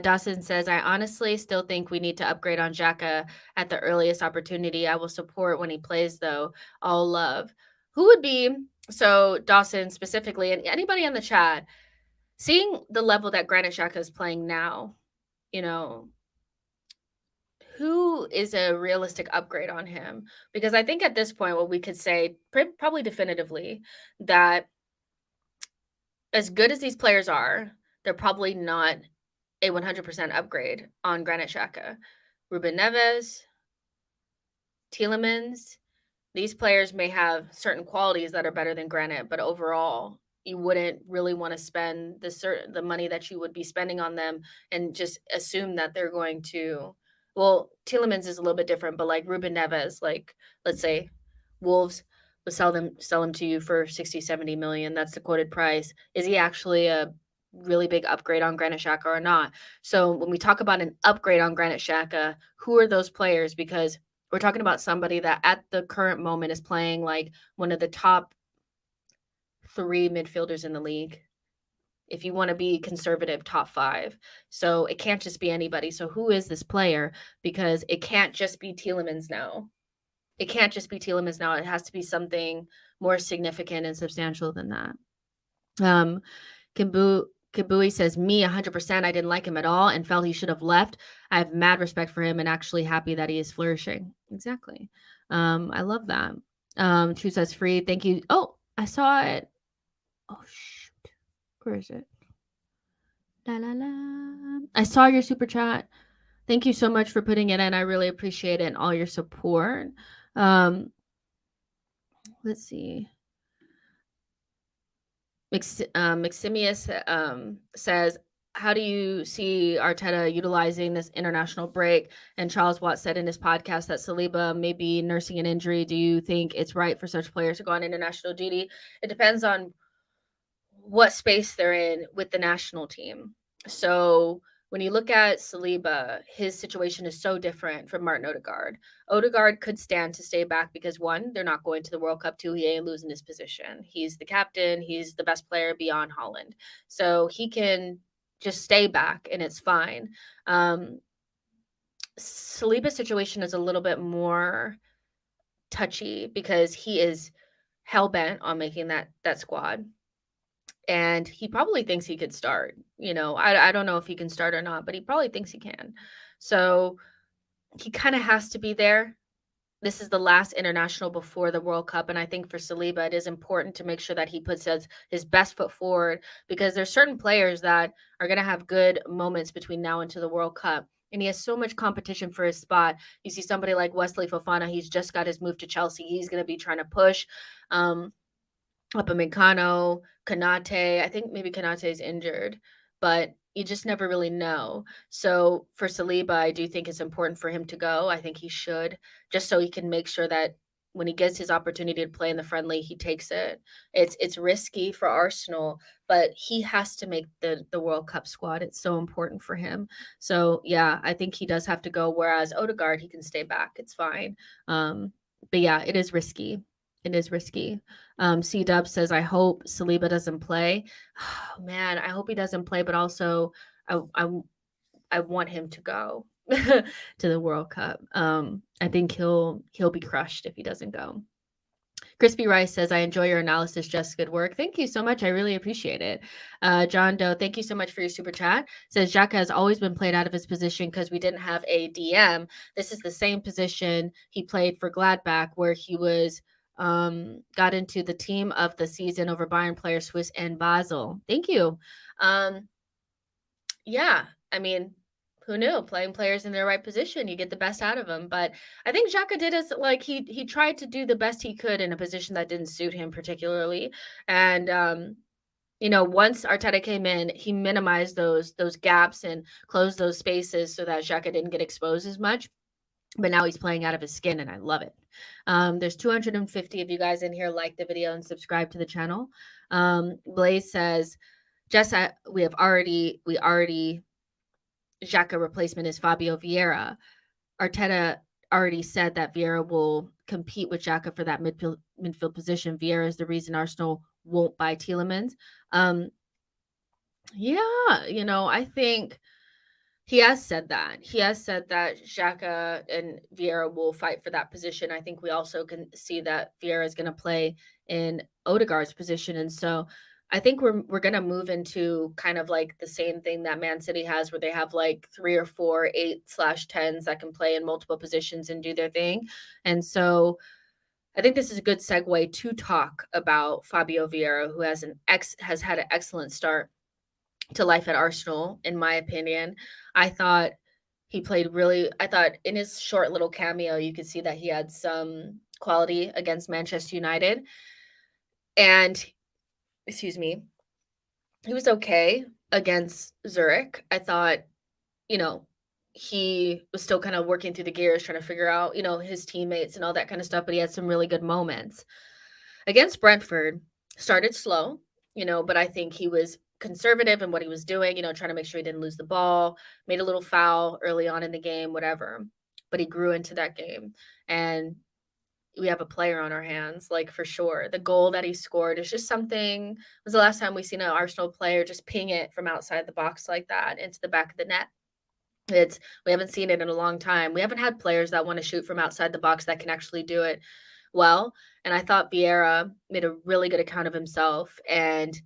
Dawson says, I honestly still think we need to upgrade on Xhaka at the earliest opportunity. I will support when he plays, though. All love. Who would be, so Dawson specifically, and anybody in the chat, seeing the level that Granit Xhaka is playing now, you know, who is a realistic upgrade on him? Because I think at this point, what we could say probably definitively that as good as these players are, they're probably not a 100% upgrade on Granit Xhaka. Ruben Neves, Tielemans, these players may have certain qualities that are better than Granit, but overall, you wouldn't really want to spend the money that you would be spending on them and just assume that they're going to. Well, Tielemans is a little bit different, but like Ruben Neves, like let's say Wolves would sell him to you for 60, 70 million. That's the quoted price. Is he actually a really big upgrade on Granit Xhaka or not? So when we talk about an upgrade on Granit Xhaka, who are those players? Because we're talking about somebody that at the current moment is playing like one of the top 3 midfielders in the league. If you want to be conservative, top 5. So it can't just be anybody. So who is this player? Because it can't just be Tielemans now. It can't just be Tielemans now. It has to be something more significant and substantial than that. Kabui says, me 100%. I didn't like him at all and felt he should have left. I have mad respect for him and actually happy that he is flourishing. Exactly. I love that. True says free. Thank you. Oh, I saw it. Oh, shoot. Where is it? La, la, la. I saw your super chat. Thank you so much for putting it in. I really appreciate it and all your support. Let's see. Maximius says, how do you see Arteta utilizing this international break? And Charles Watt said in his podcast that Saliba may be nursing an injury. Do you think it's right for such players to go on international duty? It depends on what space they're in with the national team. So when you look at Saliba, his situation is so different from Martin Odegaard. Odegaard could stand to stay back because 1, they're not going to the World Cup. 2, he ain't losing his position. He's the captain. He's the best player beyond Holland. So he can just stay back and it's fine. Saliba's situation is a little bit more touchy because he is hell-bent on making that squad. And he probably thinks he could start. I don't know if he can start or not, but he probably thinks he can. So he kind of has to be there. This is the last international before the World Cup. And I think for Saliba, it is important to make sure that he puts his best foot forward because there's certain players that are going to have good moments between now and to the World Cup. And he has so much competition for his spot. You see somebody like Wesley Fofana, he's just got his move to Chelsea. He's going to be trying to push. Upamecano, Konate. I think maybe Konate is injured, but you just never really know. So for Saliba, I do think it's important for him to go. I think he should, just so he can make sure that when he gets his opportunity to play in the friendly, he takes it. It's risky for Arsenal, but he has to make the World Cup squad. It's so important for him. So yeah, I think he does have to go. Whereas Odegaard, he can stay back. It's fine. But yeah, it is risky. It is risky. C Dub says, I hope Saliba doesn't play. Oh, man, I hope he doesn't play, but also I want him to go to the World Cup. I think he'll be crushed if he doesn't go. Crispy Rice says, I enjoy your analysis. Just good work. Thank you so much. I really appreciate it. John Doe, thank you so much for your super chat. Says, Xhaka has always been played out of his position because we didn't have a DM. This is the same position he played for Gladbach, where he was got into the team of the season over Bayern player Swiss and Basel. Thank you. Yeah, I mean, who knew? Playing players in their right position, you get the best out of them. But I think Xhaka did as like he tried to do the best he could in a position that didn't suit him particularly. And once Arteta came in, he minimized those gaps and closed those spaces so that Xhaka didn't get exposed as much. But now he's playing out of his skin, and I love it. There's 250 of you guys in here. Like the video and subscribe to the channel. Blaze says, Jess, we already Xhaka replacement is Fabio Vieira. Arteta already said that Vieira will compete with Xhaka for that midfield position. Vieira is the reason Arsenal won't buy Tielemans. Yeah, I think he has said that. He has said that Xhaka and Vieira will fight for that position. I think we also can see that Vieira is going to play in Odegaard's position. And so I think we're going to move into kind of like the same thing that Man City has, where they have like 3 or 4 8/10s that can play in multiple positions and do their thing. And so I think this is a good segue to talk about Fabio Vieira, who has had an excellent start to life at Arsenal, in my opinion. I thought I thought in his short little cameo, you could see that he had some quality against Manchester United. And, excuse me, he was okay against Zurich. I thought, you know, he was still kind of working through the gears, trying to figure out, his teammates and all that kind of stuff, but he had some really good moments. Against Brentford, started slow, but I think he was conservative in what he was doing, trying to make sure he didn't lose the ball, made a little foul early on in the game, whatever. But he grew into that game. And we have a player on our hands, like for sure. The goal that he scored is just something. Was the last time we seen an Arsenal player just ping it from outside the box like that into the back of the net? We haven't seen it in a long time. We haven't had players that want to shoot from outside the box that can actually do it well. And I thought Vieira made a really good account of himself. And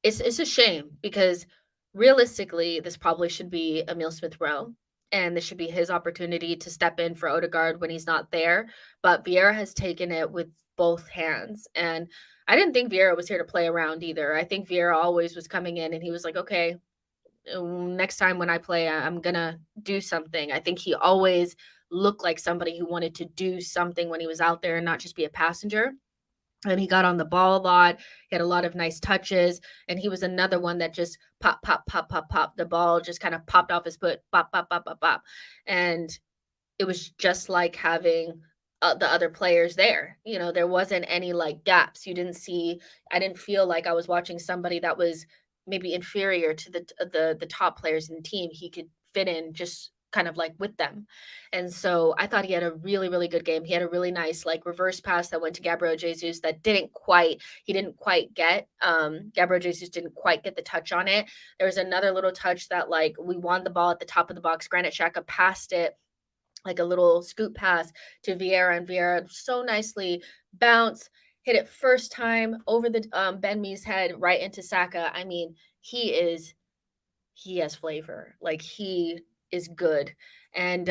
it's a shame because realistically, this probably should be Emil Smith Rowe. And this should be his opportunity to step in for Odegaard when he's not there. But Vieira has taken it with both hands. And I didn't think Vieira was here to play around either. I think Vieira always was coming in and he was like, okay, next time when I play, I'm gonna do something. I think he always looked like somebody who wanted to do something when he was out there and not just be a passenger. And he got on the ball a lot. He had a lot of nice touches. And he was another one that just pop, pop, pop, pop, pop. The ball just kind of popped off his foot, pop, pop, pop, pop, pop. And it was just like having the other players there. There wasn't any like gaps. I didn't feel like I was watching somebody that was maybe inferior to the top players in the team. He could fit in just kind of like with them. And so I thought he had a really, really good game. He had a really nice like reverse pass that went to Gabriel Jesus that he didn't quite get. Gabriel Jesus didn't quite get the touch on it. There was another little touch that like we won the ball at the top of the box. Granit Xhaka passed it like a little scoop pass to Vieira, and Vieira so nicely bounce, hit it first time over the Ben Mee's head right into Saka. I mean, he has flavor. Like he is good. And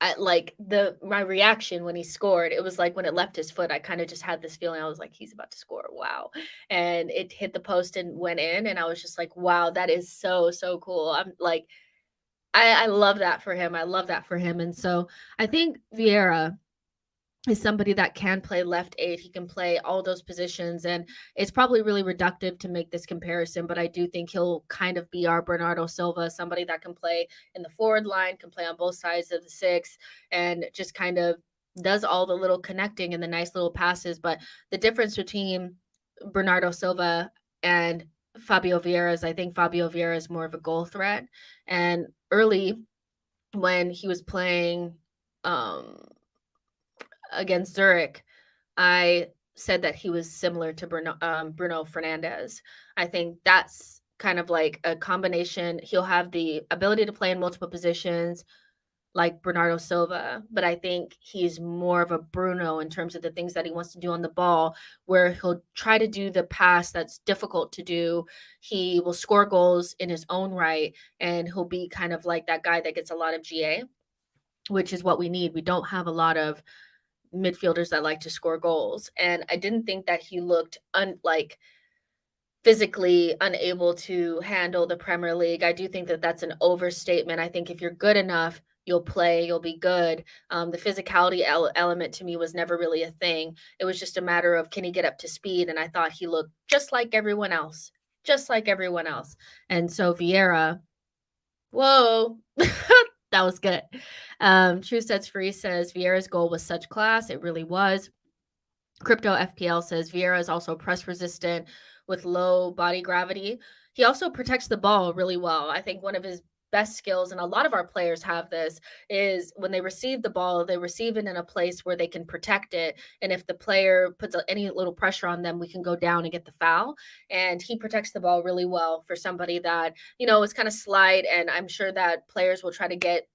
my reaction when he scored, it was like when it left his foot, I kind of just had this feeling. I was like, he's about to score. Wow. And it hit the post and went in. And I was just like, wow, that is so, so cool. I'm like, I love that for him. I love that for him. And so I think Vieira is somebody that can play left eight. He can play all those positions. And it's probably really reductive to make this comparison, but I do think he'll kind of be our Bernardo Silva, somebody that can play in the forward line, can play on both sides of the six, and just kind of does all the little connecting and the nice little passes. But the difference between Bernardo Silva and Fabio Vieira is I think Fabio Vieira is more of a goal threat. And early when he was playing against Zurich, I said that he was similar to Bruno Fernandes. I think that's kind of like a combination. He'll have the ability to play in multiple positions like Bernardo Silva, but I think he's more of a Bruno in terms of the things that he wants to do on the ball, where he'll try to do the pass that's difficult to do. He will score goals in his own right, and he'll be kind of like that guy that gets a lot of GA, which is what we need. We don't have a lot of midfielders that like to score goals. And I didn't think that he looked physically unable to handle the Premier League. I do think that that's an overstatement. I think if you're good enough, you'll play, you'll be good. The physicality element to me was never really a thing. It was just a matter of can he get up to speed? And I thought he looked just like everyone else, just like everyone else. And so Vieira, whoa, that was good. True Sets Free says Vieira's goal was such class. It really was. Crypto FPL says Vieira is also press resistant with low body gravity. He also protects the ball really well. I think one of his best skills, and a lot of our players have this, is when they receive the ball, they receive it in a place where they can protect it. And if the player puts any little pressure on them, we can go down and get the foul. And he protects the ball really well for somebody that, is kind of slight. And I'm sure that players will try to get,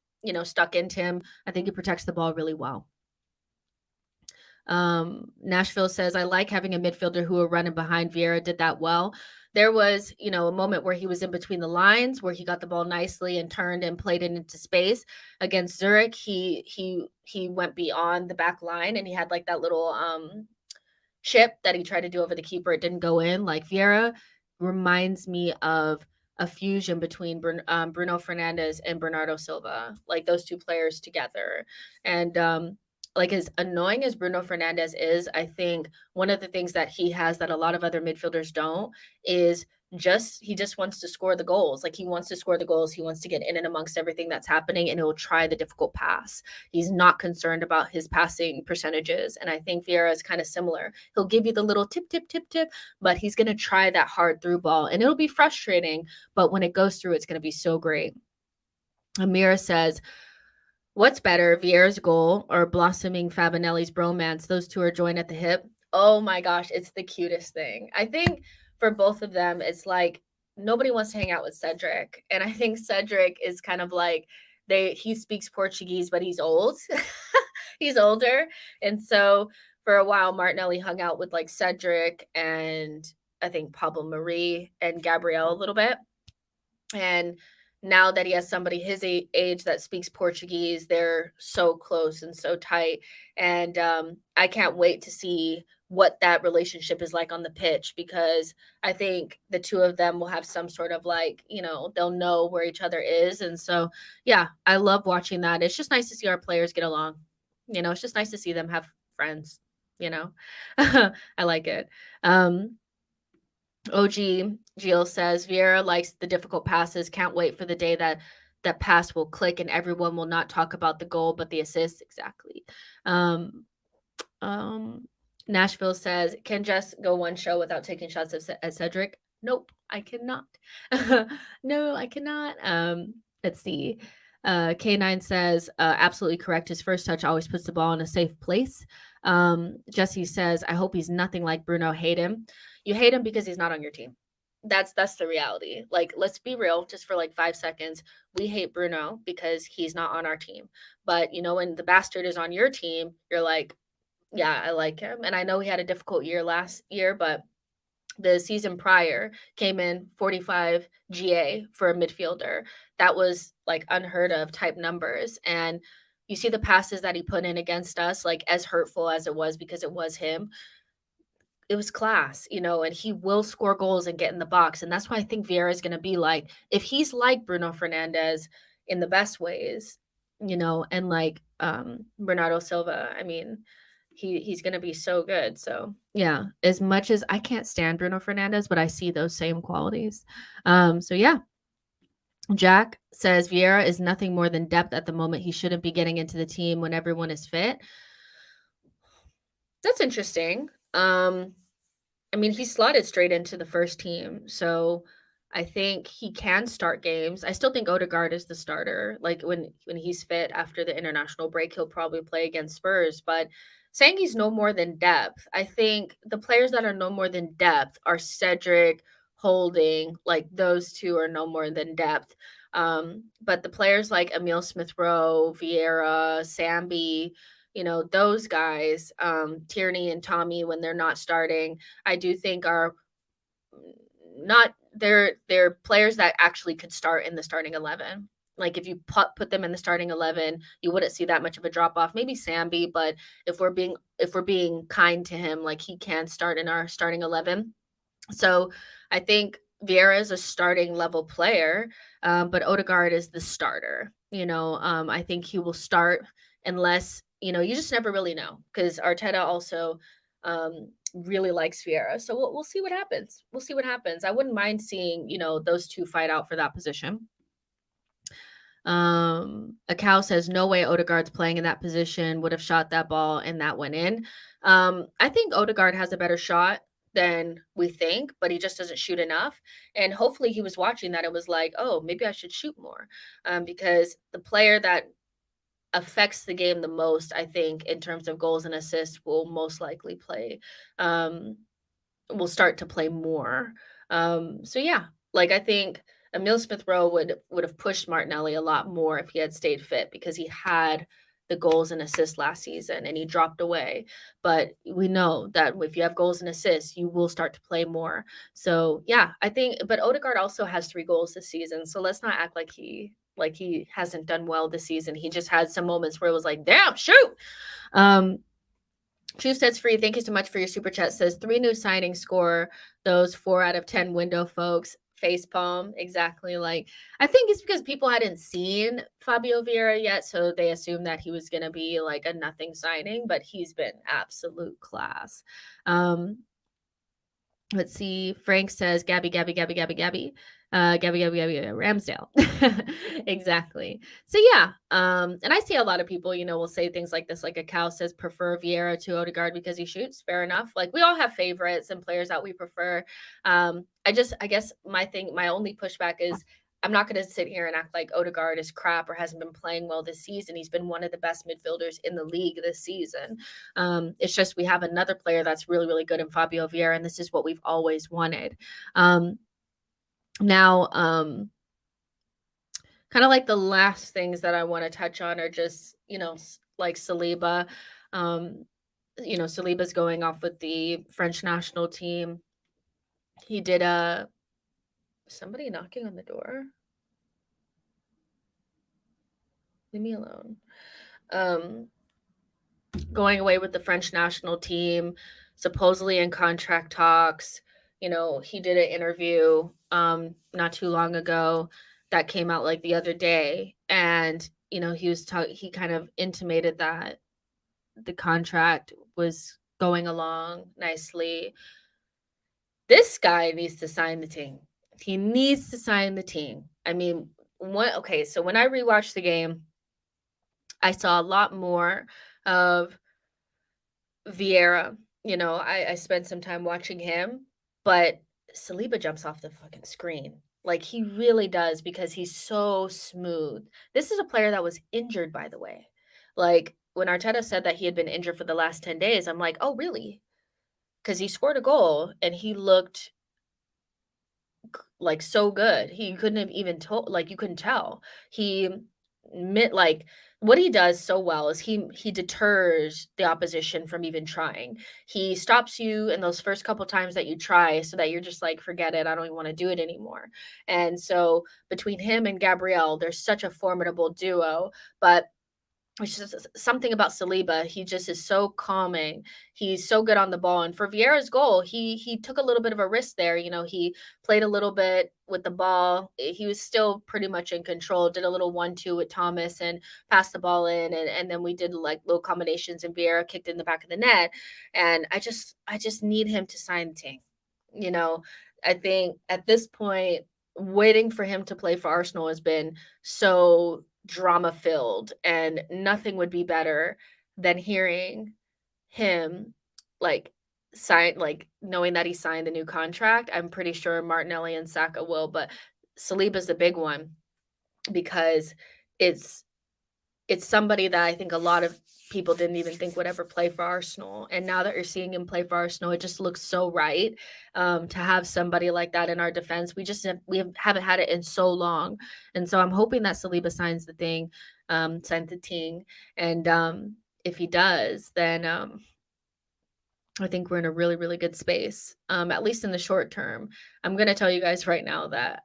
stuck into him. I think he protects the ball really well. Nashville says, I like having a midfielder who are running behind. Vieira did that well. There was, a moment where he was in between the lines, where he got the ball nicely and turned and played it into space. Against Zurich, he went beyond the back line, and he had like that little chip that he tried to do over the keeper. It didn't go in. Like, Vieira reminds me of a fusion between Bruno Fernandes and Bernardo Silva, like those two players together. And like, as annoying as Bruno Fernandes is, I think one of the things that he has that a lot of other midfielders don't is he just wants to score the goals. Like, he wants to score the goals. He wants to get in and amongst everything that's happening, and he'll try the difficult pass. He's not concerned about his passing percentages. And I think Vieira is kind of similar. He'll give you the little tip, tip, tip, tip, but he's going to try that hard through ball, and it'll be frustrating. But when it goes through, it's going to be so great. Amira says, what's better, Vieira's goal or blossoming Fabinelli's bromance? Those two are joined at the hip. Oh my gosh, it's the cutest thing. I think for both of them, it's like nobody wants to hang out with Cedric. And I think Cedric is kind of like he speaks Portuguese, but he's old. He's older. And so for a while, Martinelli hung out with like Cedric and I think Pablo Marie and Gabriel a little bit. And now that he has somebody his age that speaks Portuguese, they're so close and so tight. And I can't wait to see what that relationship is like on the pitch, because I think the two of them will have some sort of like, they'll know where each other is. And so, yeah, I love watching that. It's just nice to see our players get along. It's just nice to see them have friends, I like it. OG Jill says, Vieira likes the difficult passes. Can't wait for the day that pass will click and everyone will not talk about the goal, but the assist. Exactly. Nashville says, can Jess go one show without taking shots at Cedric? Nope, I cannot. No, I cannot. Let's see. K9 says, absolutely correct. His first touch always puts the ball in a safe place. Jesse says, I hope he's nothing like Bruno. Hate him. You hate him because he's not on your team. That's the reality. Like, let's be real, just for like 5 seconds. We hate Bruno because he's not on our team. But when the bastard is on your team, you're like, yeah, I like him. And I know he had a difficult year last year, but the season prior came in 45 GA for a midfielder. That was like unheard of type numbers. And you see the passes that he put in against us, like as hurtful as it was because it was him, it was class, and he will score goals and get in the box. And that's why I think Vieira is going to be like, if he's like Bruno Fernandes in the best ways, and like Bernardo Silva, I mean, he's going to be so good. So yeah, as much as I can't stand Bruno Fernandes, but I see those same qualities. So yeah. Jack says Vieira is nothing more than depth at the moment. He shouldn't be getting into the team when everyone is fit. That's interesting. I mean, he slotted straight into the first team, so I think he can start games. I still think Odegaard is the starter. Like, when he's fit after the international break, he'll probably play against Spurs, but saying he's no more than depth, I think the players that are no more than depth are Cedric, Holding, like those two are no more than depth. But the players like Emile Smith-Rowe, Vieira, Sambi, those guys, Tierney and Tommy, when they're not starting, I do think are not, they're players that actually could start in the starting 11. Like, if you put them in the starting 11, you wouldn't see that much of a drop off. Maybe Sambi, but if we're being kind to him, like, he can start in our starting 11. So I think Vieira is a starting level player, but Odegaard is the starter. I think he will start unless, you just never really know, because Arteta also really likes Vieira. So we'll see what happens. We'll see what happens. I wouldn't mind seeing, those two fight out for that position. A cow says, no way Odegaard's playing in that position, would have shot that ball and that went in. I think Odegaard has a better shot than we think, but he just doesn't shoot enough. And hopefully he was watching that. It was like, oh, maybe I should shoot more, because the player that affects the game the most, I think, in terms of goals and assists, will most likely play, will start to play more. So yeah, like, I think Emile Smith-Rowe would have pushed Martinelli a lot more if he had stayed fit, because he had the goals and assists last season, and he dropped away. But we know that if you have goals and assists, you will start to play more. So yeah, I think. But Odegaard also has 3 goals this season, so let's not act like he hasn't done well this season. He just had some moments where it was like, damn, shoot. True Sets Free, thank you so much for your super chat. Says 3 new signings score those 4 out of 10 window folks. Facepalm, exactly. Like, I think it's because people hadn't seen Fabio Vieira yet, so they assumed that he was going to be like a nothing signing, but he's been absolute class. Let's see. Frank says Gabby, Gabby, Gabby, Gabby, Gabby. Gabby, Gabby, Gabby, Ramsdale. Exactly. So yeah. And I see a lot of people, will say things like this, like a cow says prefer Vieira to Odegaard because he shoots. Fair enough. Like we all have favorites and players that we prefer. I guess my only pushback is I'm not going to sit here and act like Odegaard is crap or hasn't been playing well this season. He's been one of the best midfielders in the league this season. It's just we have another player that's really, really good in Fabio Vieira, and this is what we've always wanted. Now, kind of like the last things that I want to touch on are just, like Saliba. Saliba's going off with the French national team. He did somebody knocking on the door. Leave me alone. Going away with the French national team, supposedly in contract talks. He did an interview not too long ago that came out like the other day, and he kind of intimated that the contract was going along nicely. This guy needs to sign the team. He needs to sign the team. I mean, so when I rewatched the game, I saw a lot more of Vieira. I spent some time watching him, but Saliba jumps off the fucking screen. Like he really does because he's so smooth. This is a player that was injured, by the way. Like when Arteta said that he had been injured for the last 10 days, I'm like, oh, really? Because he scored a goal and he looked like so good. He couldn't have even told, like you couldn't tell. He like what he does so well is he deters the opposition from even trying. He stops you in those first couple times that you try so that you're just like, forget it, I don't even want to do it anymore. And so between him and Gabriel, there's such a formidable duo. But it's just something about Saliba. He just is so calming. He's so good on the ball. And for Vieira's goal, he took a little bit of a risk there. He played a little bit with the ball. He was still pretty much in control. Did a little 1-2 with Thomas and passed the ball in. And then we did like little combinations and Vieira kicked in the back of the net. And I just need him to sign the team. I think at this point, waiting for him to play for Arsenal has been so drama filled, and nothing would be better than hearing him knowing that he signed the new contract. I'm pretty sure Martinelli and Saka will, but Saliba's the big one because it's somebody that I think a lot of people didn't even think would ever play for Arsenal. And now that you're seeing him play for Arsenal, it just looks so right to have somebody like that in our defense. We haven't had it in so long. And so I'm hoping that Saliba signs the thing, signs the team. And if he does, then I think we're in a really, really good space, at least in the short term. I'm going to tell you guys right now that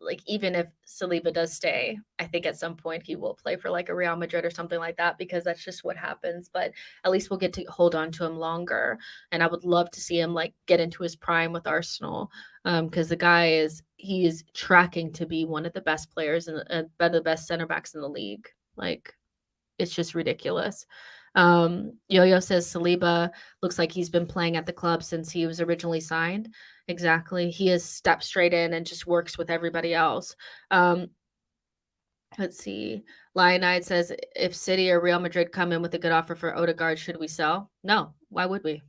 like even if Saliba does stay, I think at some point he will play for like a Real Madrid or something like that because that's just what happens. But at least we'll get to hold on to him longer. And I would love to see him like get into his prime with Arsenal because the guy he is tracking to be one of the best players and the best center backs in the league. Like it's just ridiculous. Yo-Yo says Saliba looks like he's been playing at the club since he was originally signed. Exactly. He has stepped straight in and just works with everybody else. Let's see. Lionide says, if City or Real Madrid come in with a good offer for Odegaard, should we sell? No. Why would we?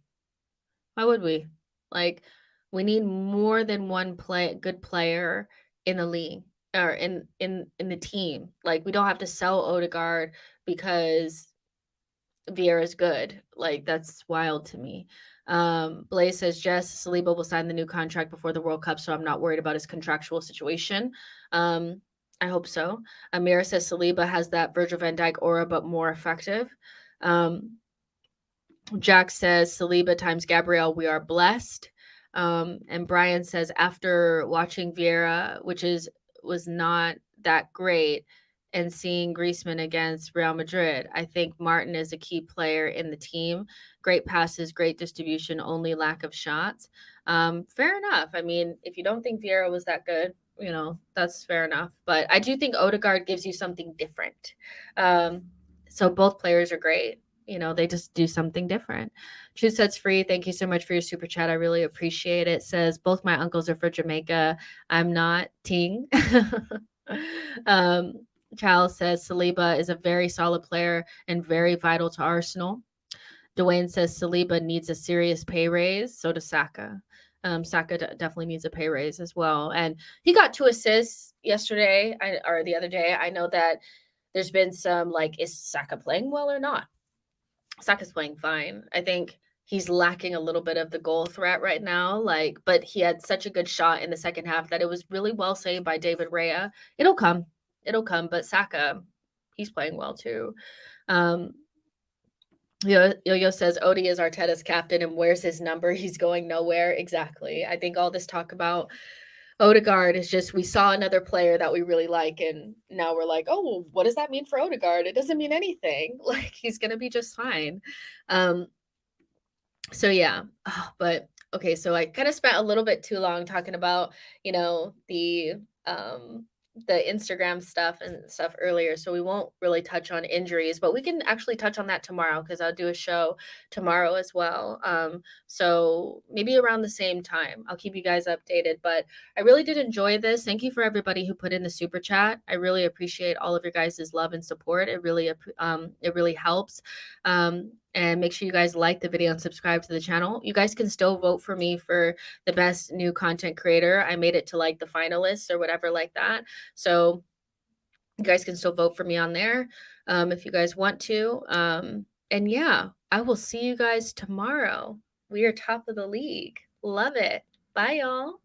Why would we? Like, we need more than one good player in the league or in the team. Like, we don't have to sell Odegaard because Vieira is good. Like, that's wild to me. Blaze says, Jess, Saliba will sign the new contract before the World Cup, so I'm not worried about his contractual situation. I hope so. Amira says Saliba has that Virgil van Dijk aura, but more effective. Jack says Saliba times Gabriel, we are blessed. And Brian says after watching Vieira, which was not that great, and seeing Griezmann against Real Madrid, I think Martin is a key player in the team. Great passes, great distribution, only lack of shots. Fair enough. I mean, if you don't think Vieira was that good, that's fair enough. But I do think Odegaard gives you something different. So both players are great. They just do something different. True Sets Free, thank you so much for your super chat. I really appreciate it. Says, both my uncles are for Jamaica. I'm not Ting. Charles says, Saliba is a very solid player and very vital to Arsenal. Dwayne says, Saliba needs a serious pay raise. So does Saka. Saka definitely needs a pay raise as well. And he got 2 assists yesterday or the other day. I know that there's been some is Saka playing well or not? Saka's playing fine. I think he's lacking a little bit of the goal threat right now. But he had such a good shot in the second half that it was really well saved by David Raya. It'll come. But Saka, he's playing well too. Yo-Yo says Odie is Arteta's captain, and where's his number? He's going nowhere. Exactly. I think all this talk about Odegaard is just we saw another player that we really like, and now we're like, oh, well, what does that mean for Odegaard? It doesn't mean anything. He's gonna be just fine. So yeah, but okay. So I kind of spent a little bit too long talking about the Instagram stuff and stuff earlier, so we won't really touch on injuries, but we can actually touch on that tomorrow because I'll do a show tomorrow as well. So maybe around the same time, I'll keep you guys updated. But I really did enjoy this. Thank you for everybody who put in the super chat. I really appreciate all of your guys' love and support. It really helps. And make sure you guys like the video and subscribe to the channel. You guys can still vote for me for the best new content creator. I made it to the finalists or whatever like that. So you guys can still vote for me on there if you guys want to. And yeah, I will see you guys tomorrow. We are top of the league. Love it. Bye, y'all.